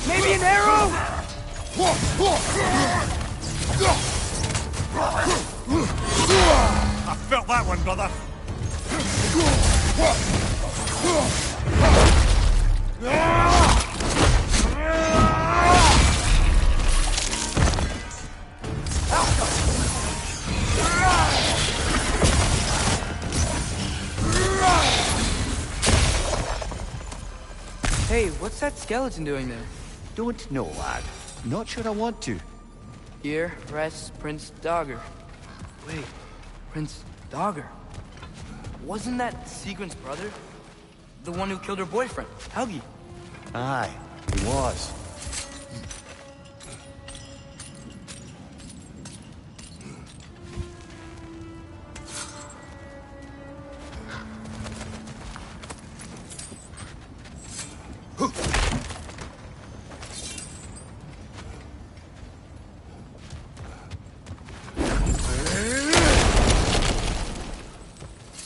Maybe an arrow? I felt that one, brother. Hey, what's that skeleton doing there? Don't know, lad. Not sure I want to. Here rests Prince Dagger. Wait, Prince Dagger? Wasn't that Sigrun's brother? The one who killed her boyfriend, Helgi? Aye, he was.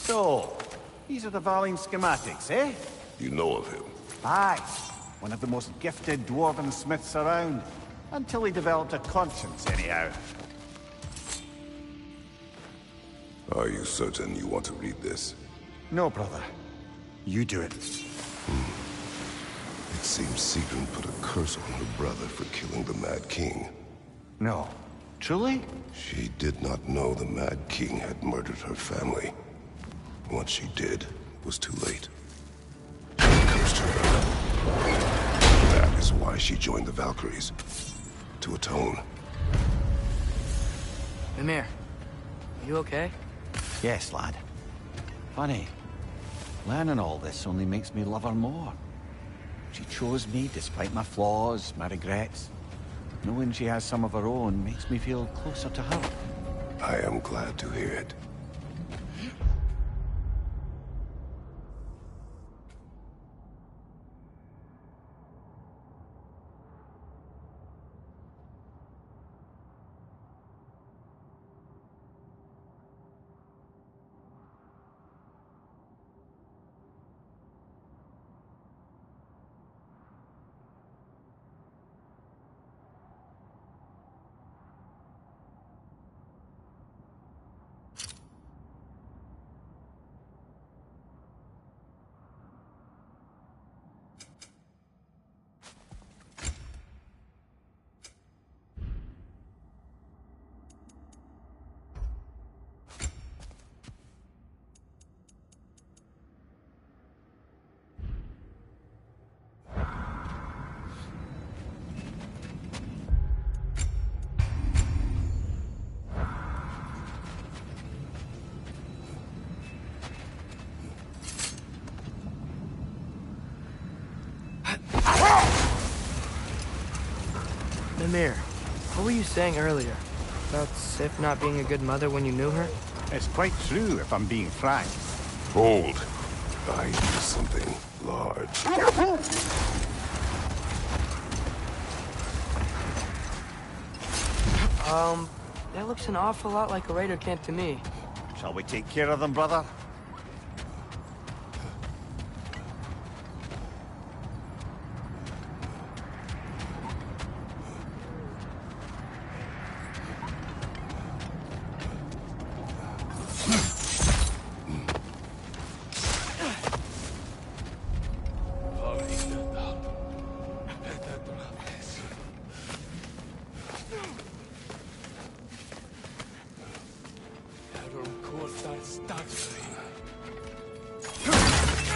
So, these are the Valine schematics, eh? You know of him? Aye. One of the most gifted dwarven smiths around. Until he developed a conscience, anyhow. Are you certain you want to read this? No, brother. You do it. It seems Sigrun put a curse on her brother for killing the Mad King. No. Truly? She did not know the Mad King had murdered her family. Once she did, it was too late. She cursed her. That is why she joined the Valkyries. To atone. Mimir, are you okay? Yes, lad. Funny. Learning all this only makes me love her more. She chose me despite my flaws, my regrets. Knowing she has some of her own makes me feel closer to her. I am glad to hear it. Mimir, what were you saying earlier? About Sif not being a good mother when you knew her? It's quite true, if I'm being frank. Hold. I do something large. That looks an awful lot like a raider camp to me. Shall we take care of them, brother?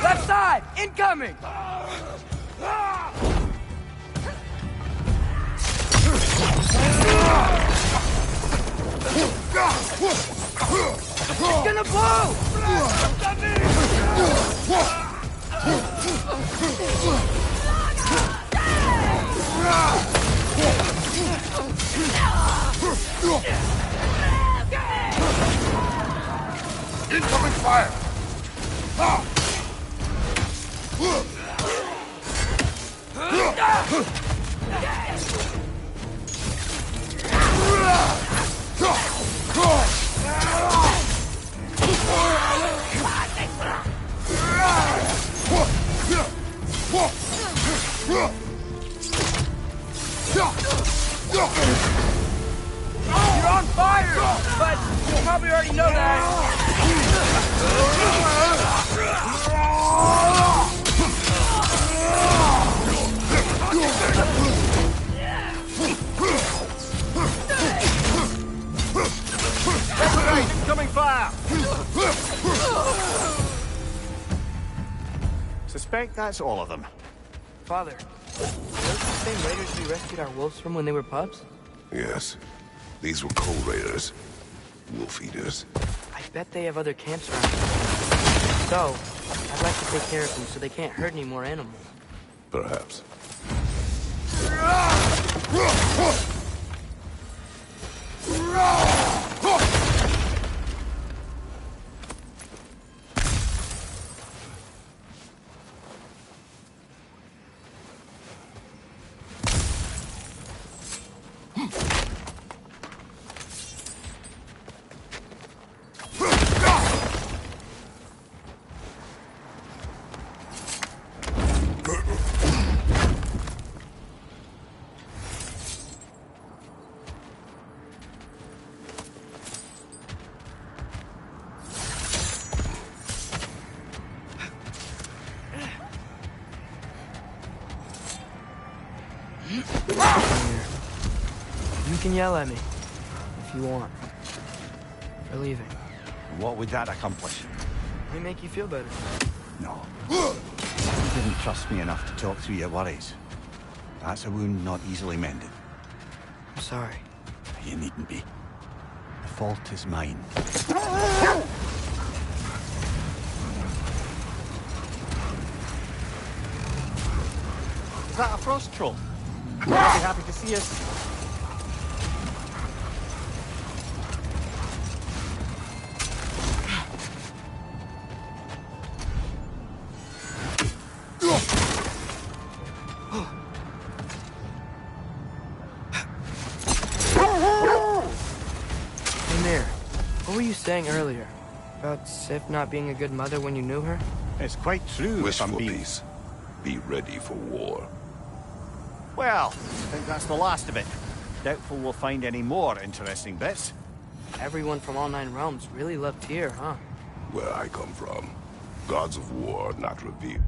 Left side! Incoming! It's gonna blow! Incoming fire! suspect that's all of them. Father, are those the same raiders we rescued our wolves from when they were pups? Yes. These were cold raiders. Wolf eaters. I bet they have other camps around here. So, I'd like to take care of them so they can't hurt any more animals. Perhaps. You can yell at me, if you want. For leaving. What would that accomplish? May make you feel better. No. You didn't trust me enough to talk through your worries. That's a wound not easily mended. I'm sorry. You needn't be. The fault is mine. Is that a frost troll? I'll be happy to see us. What were you saying earlier? About Sif not being a good mother when you knew her? It's quite true. Wish for peace. Be ready for war. Well, I think that's the last of it. Doubtful we'll find any more interesting bits. Everyone from all 9 realms really loved Tyr, huh? Where I come from, gods of war are not revered.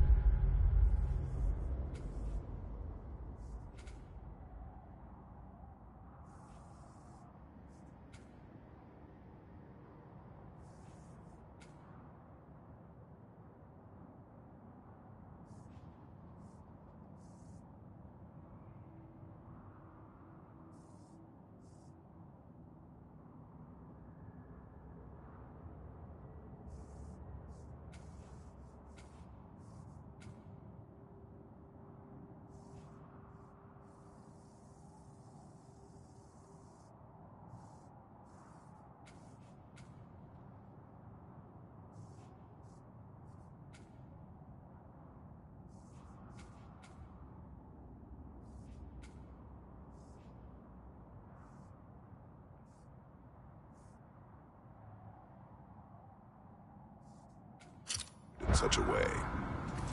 In such a way.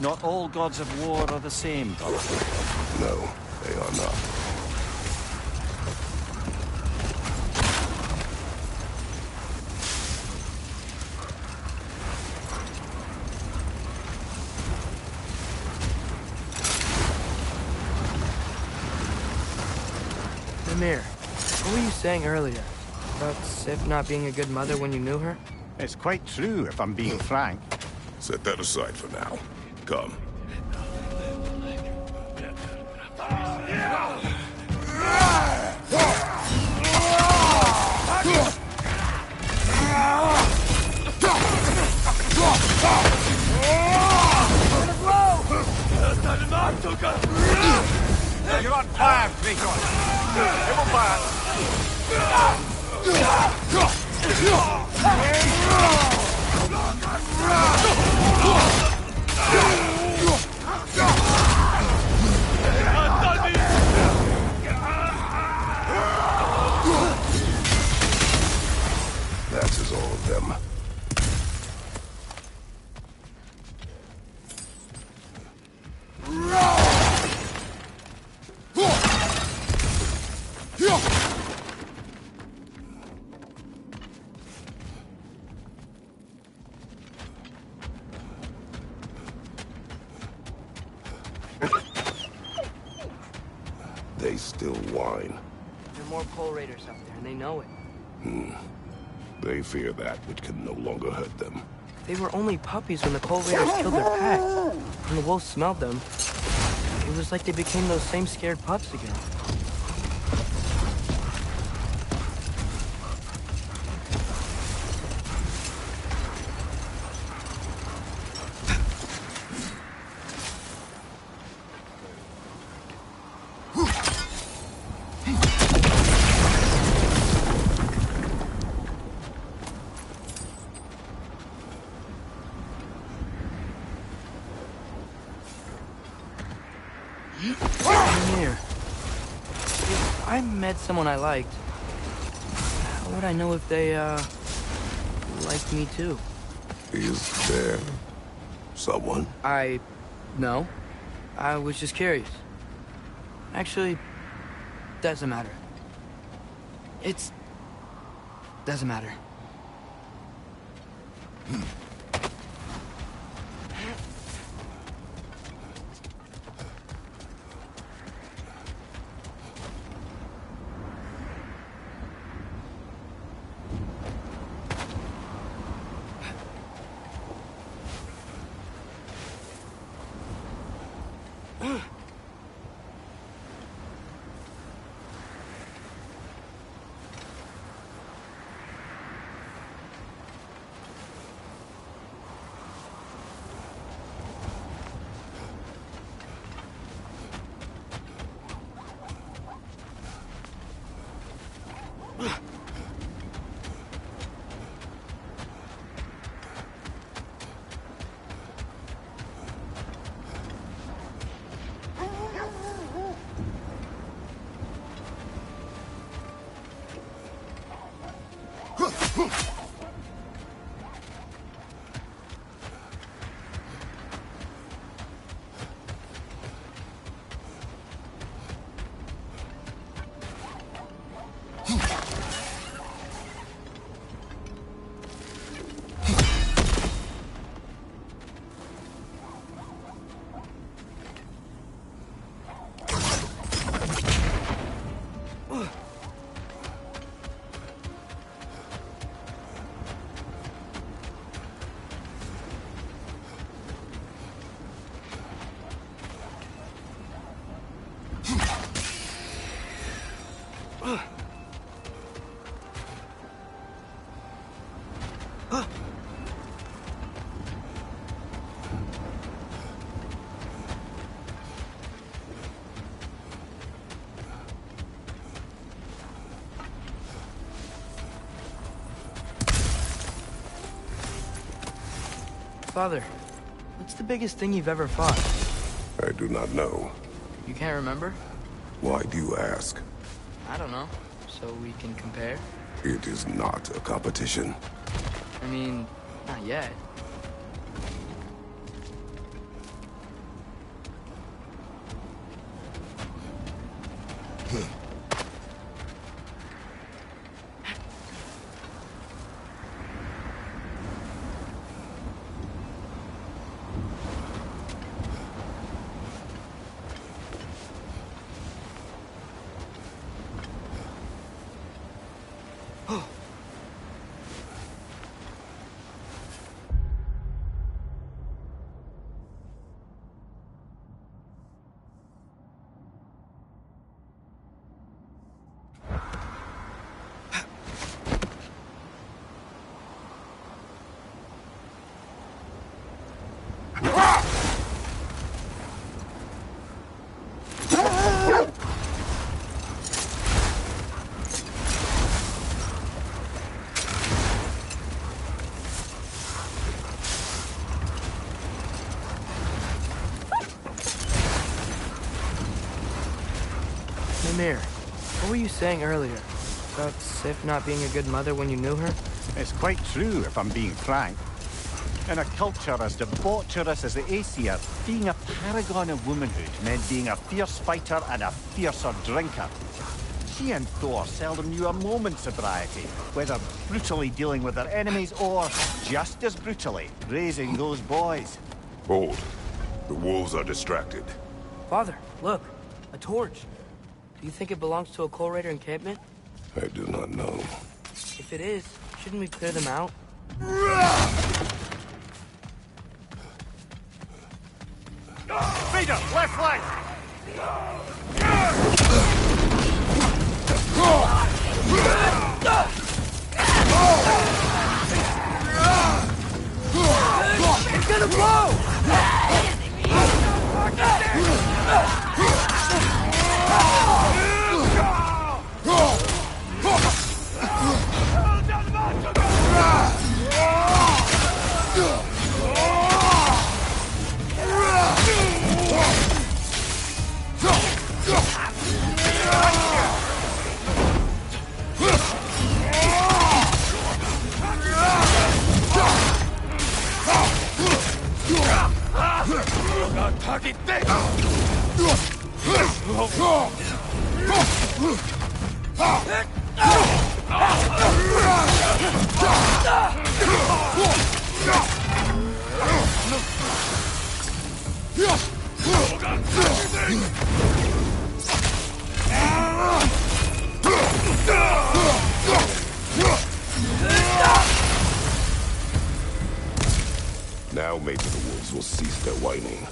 Not all gods of war are the same, God. No, they are not. Mimir, what were you saying earlier? About Sif not being a good mother when you knew her? It's quite true, if I'm being frank. Set that aside for now. Come. You're on fire, Kratos. Never fire. That is all of them. They still whine. There are more pole raiders out there, and they know it. They fear that which can no longer hurt them. They were only puppies when the Coal Raiders killed their pack. When the wolves smelled them, it was like they became those same scared pups again. Here. If I met someone I liked, how would I know if they, liked me too? Is there someone? No. I was just curious. Actually, doesn't matter. Doesn't matter. Father, what's the biggest thing you've ever fought? I do not know. You can't remember? Why do you ask? I don't know. So we can compare? It is not a competition. I mean, not yet. Mimir, what were you saying earlier? About Sif not being a good mother when you knew her? It's quite true, if I'm being frank. In a culture as debaucherous as the Aesir, being a paragon of womanhood meant being a fierce fighter and a fiercer drinker. She and Thor seldom knew a moment's sobriety, whether brutally dealing with their enemies or, just as brutally, raising those boys. Hold. The wolves are distracted. Father, look. A torch. Do you think it belongs to a Coal Raider encampment? I do not know. If it is, shouldn't we clear them out? Vita, left leg! It's gonna blow! Target thick! Now maybe the wolves will cease their whining.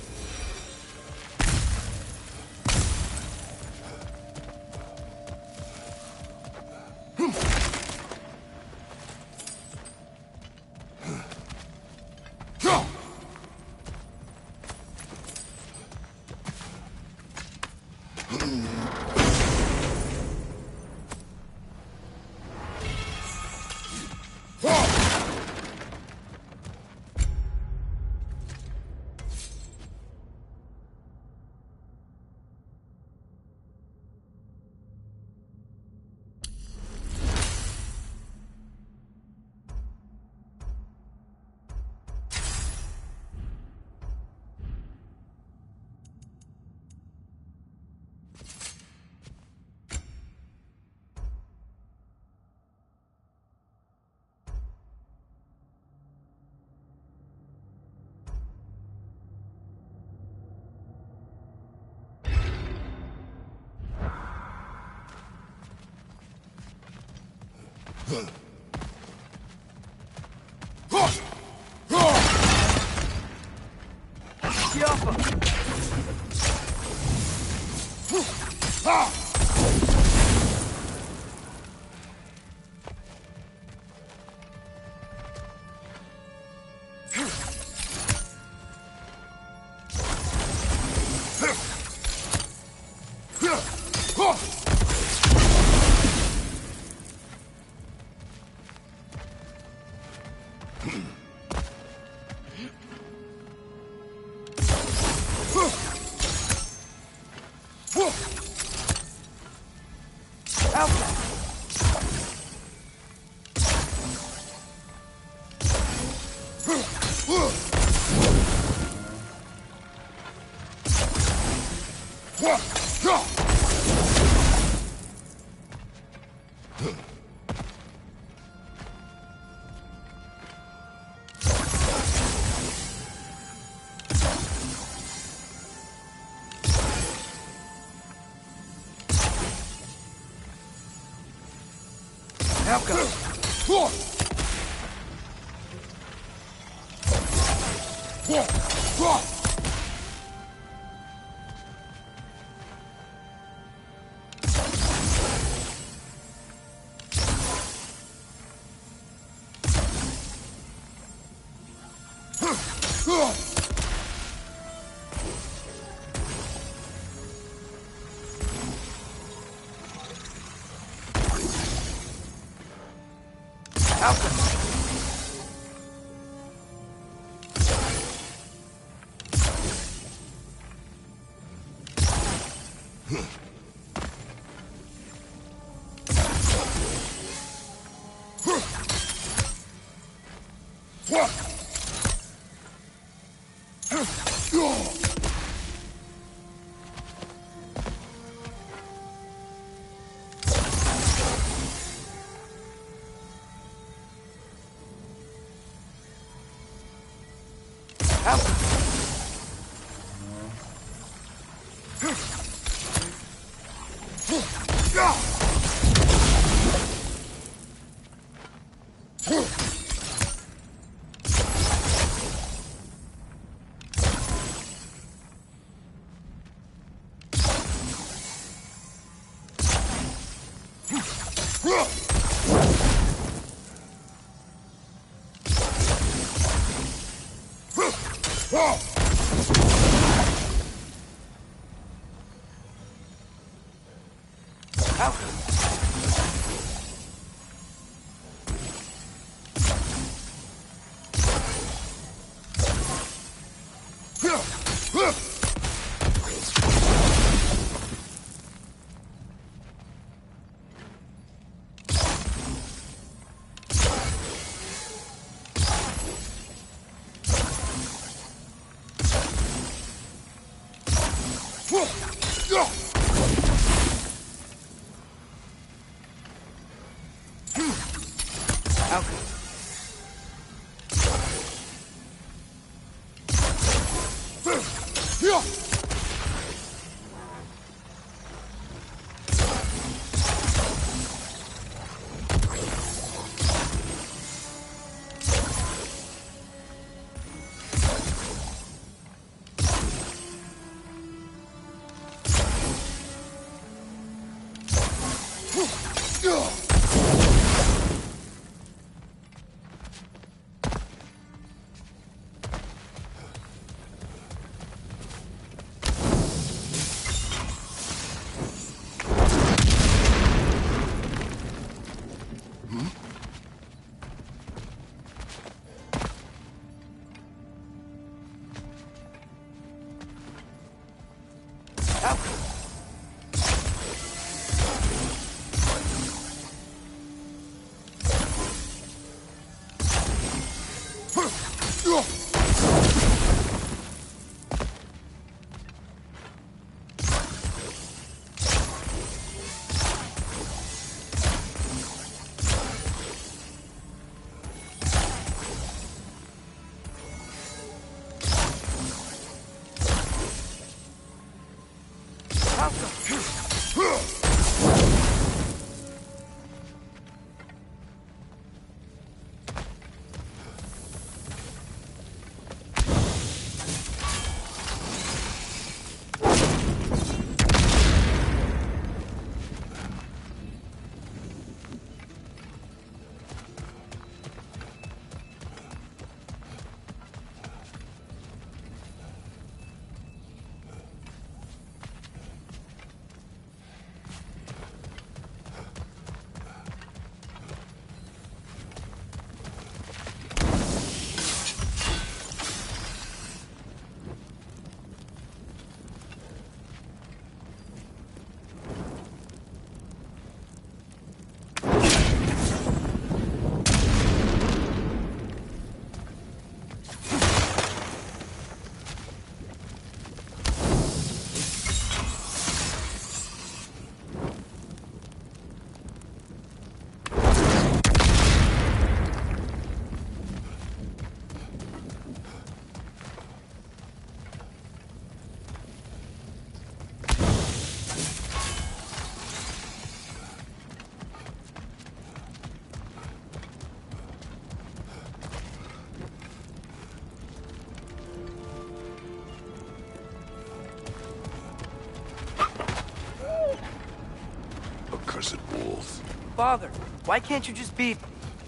Accursed wolf. Father, why can't you just be,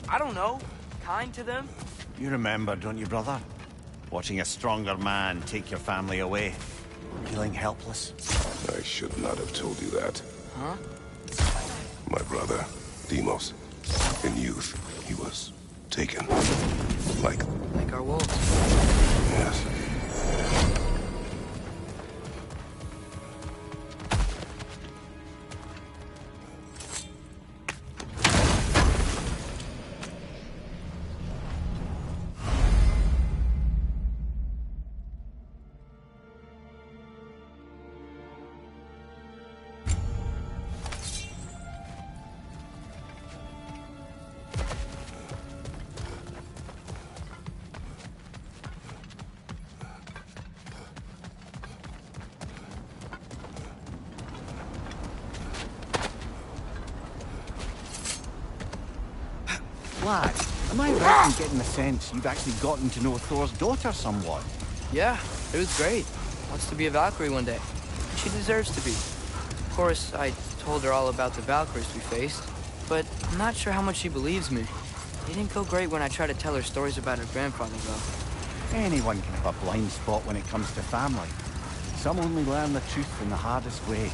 I don't know, kind to them? You remember, don't you, brother? Watching a stronger man take your family away. Feeling helpless. I should not have told you that. Huh? My brother, Demos. In youth, he was taken. Like our wolves. Yes. Lad, am I right in getting the sense you've actually gotten to know Thor's daughter somewhat? Yeah, it was great. Wants to be a Valkyrie one day. She deserves to be. Of course, I told her all about the Valkyries we faced. but I'm not sure how much she believes me. It didn't go great when I tried to tell her stories about her grandfather, though. Anyone can have a blind spot when it comes to family. Some only learn the truth in the hardest way.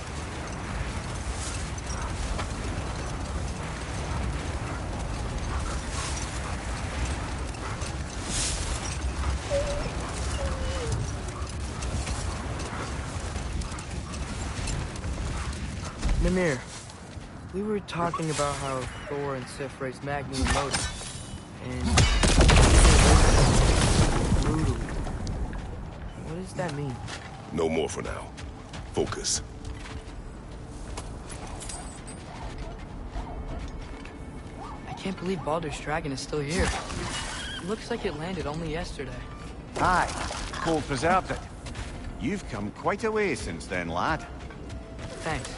Mimir, we were talking about how Thor and Sif raised Magni and Loki, and brutally. What does that mean? No more for now. Focus. I can't believe Baldur's Dragon is still here. It looks like it landed only yesterday. Aye, Cole preserved it. You've come quite a way since then, lad. Thanks.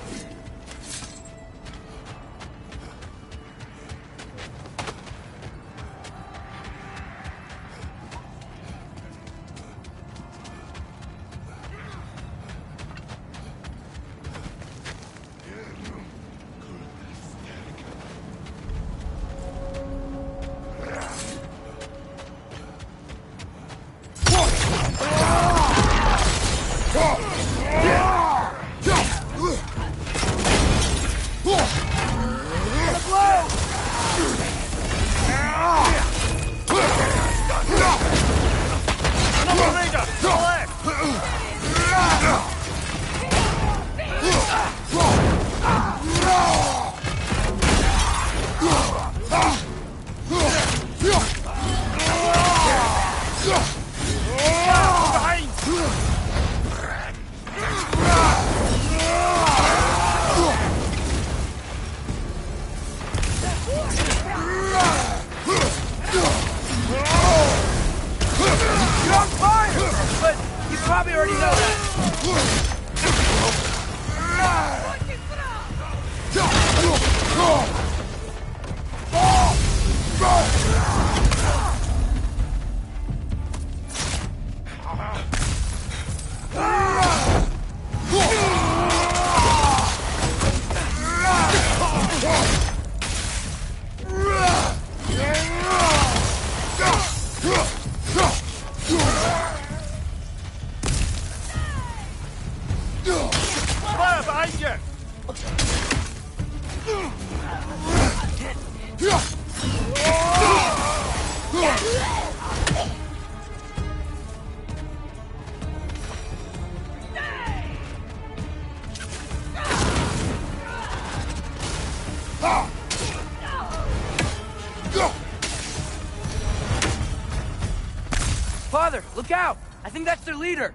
Father, look out! I think that's their leader!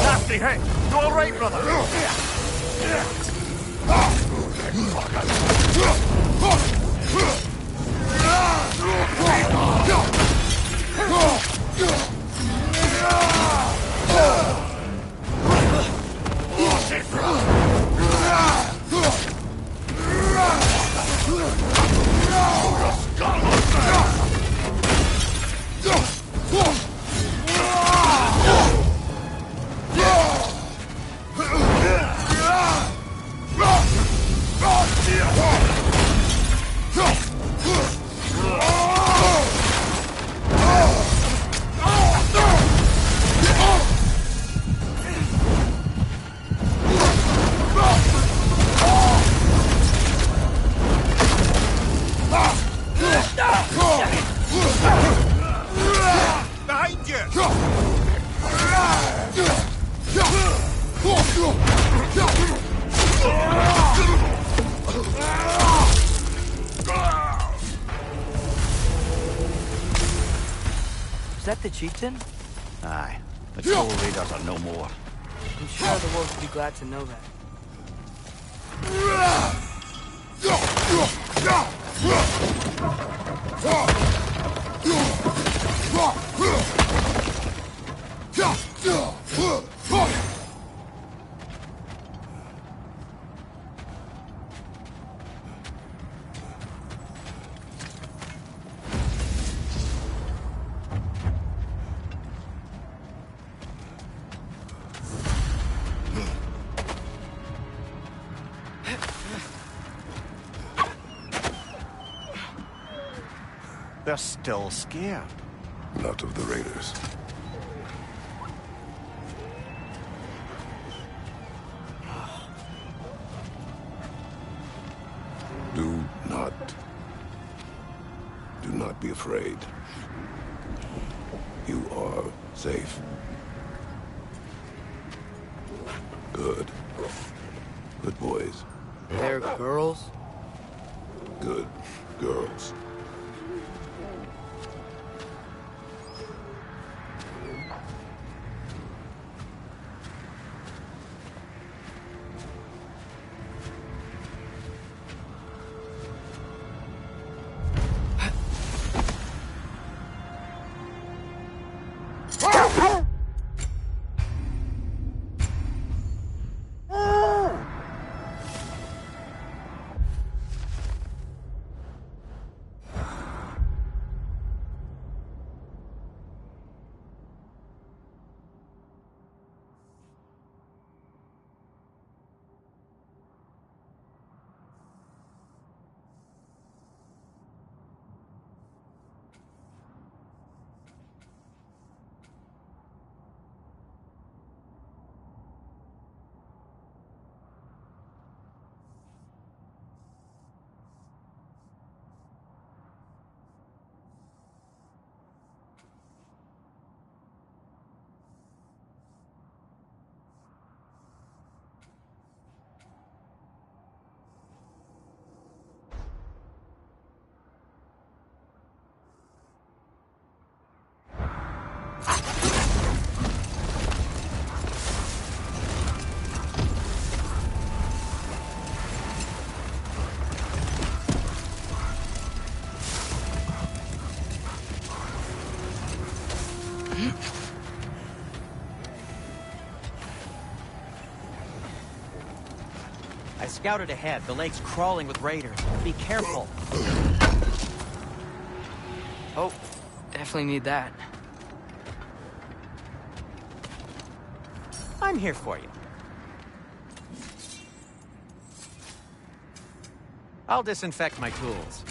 Nasty hit! You all right, brother? Behind you! Is that the chieftain? Aye. The Troll Raiders are no more. I'm sure the world would be glad to know that. They're still scared. Not of the raiders. Do not be afraid. You are safe. Good. Good boys. They're girls? Good girls. I scouted ahead. The lake's crawling with raiders. Be careful. Oh, definitely need that. I'm here for you. I'll disinfect my tools.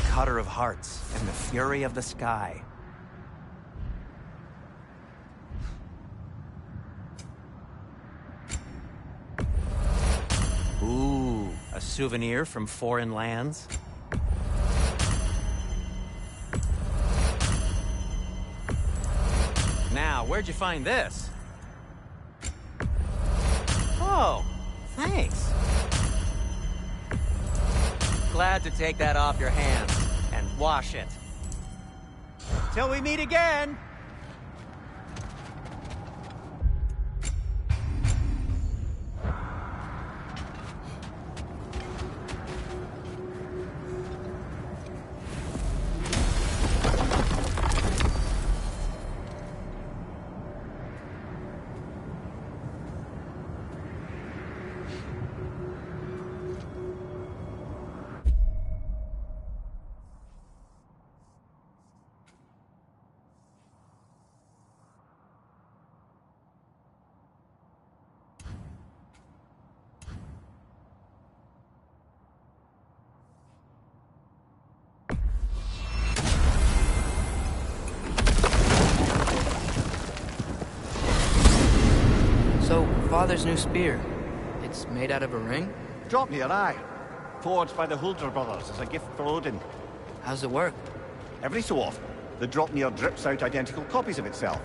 Cutter of hearts and the fury of the sky. Ooh, a souvenir from foreign lands. Now, where'd you find this? Oh, thanks. Glad to take that off your hands and wash it. Till we meet again! Father's new spear. It's made out of a ring? Drop me your eye. Forged by the Huldra brothers as a gift for Odin. How's it work? Every so often, the Dropnir drips out identical copies of itself.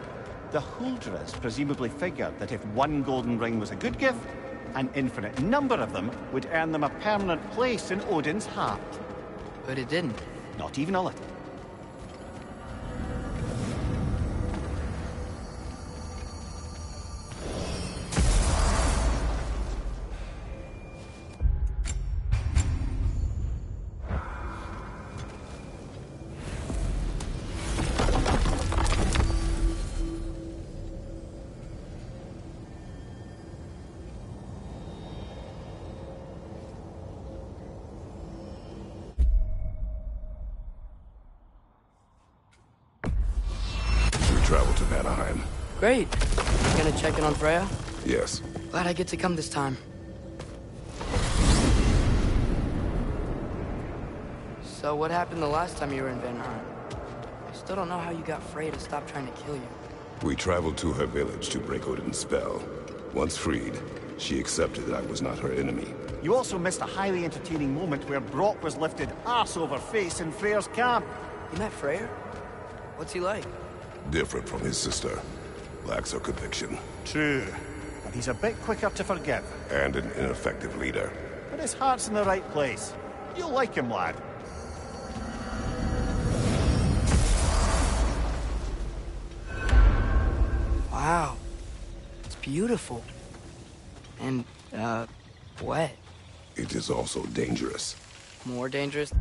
The Huldras presumably figured that if one golden ring was a good gift, an infinite number of them would earn them a permanent place in Odin's heart. But it didn't. Not even a little. Great. You gonna check in on Freya? Yes. Glad I get to come this time. So what happened the last time you were in Vanheim? I still don't know how you got Freya to stop trying to kill you. We traveled to her village to break Odin's spell. Once freed, she accepted that I was not her enemy. You also missed a highly entertaining moment where Brock was lifted arse over face in Freyr's camp. You met Freyr? What's he like? Different from his sister. Lacks her conviction. True. But he's a bit quicker to forgive. And an ineffective leader. But his heart's in the right place. You'll like him, lad. Wow. It's beautiful. And, wet. It is also dangerous. More dangerous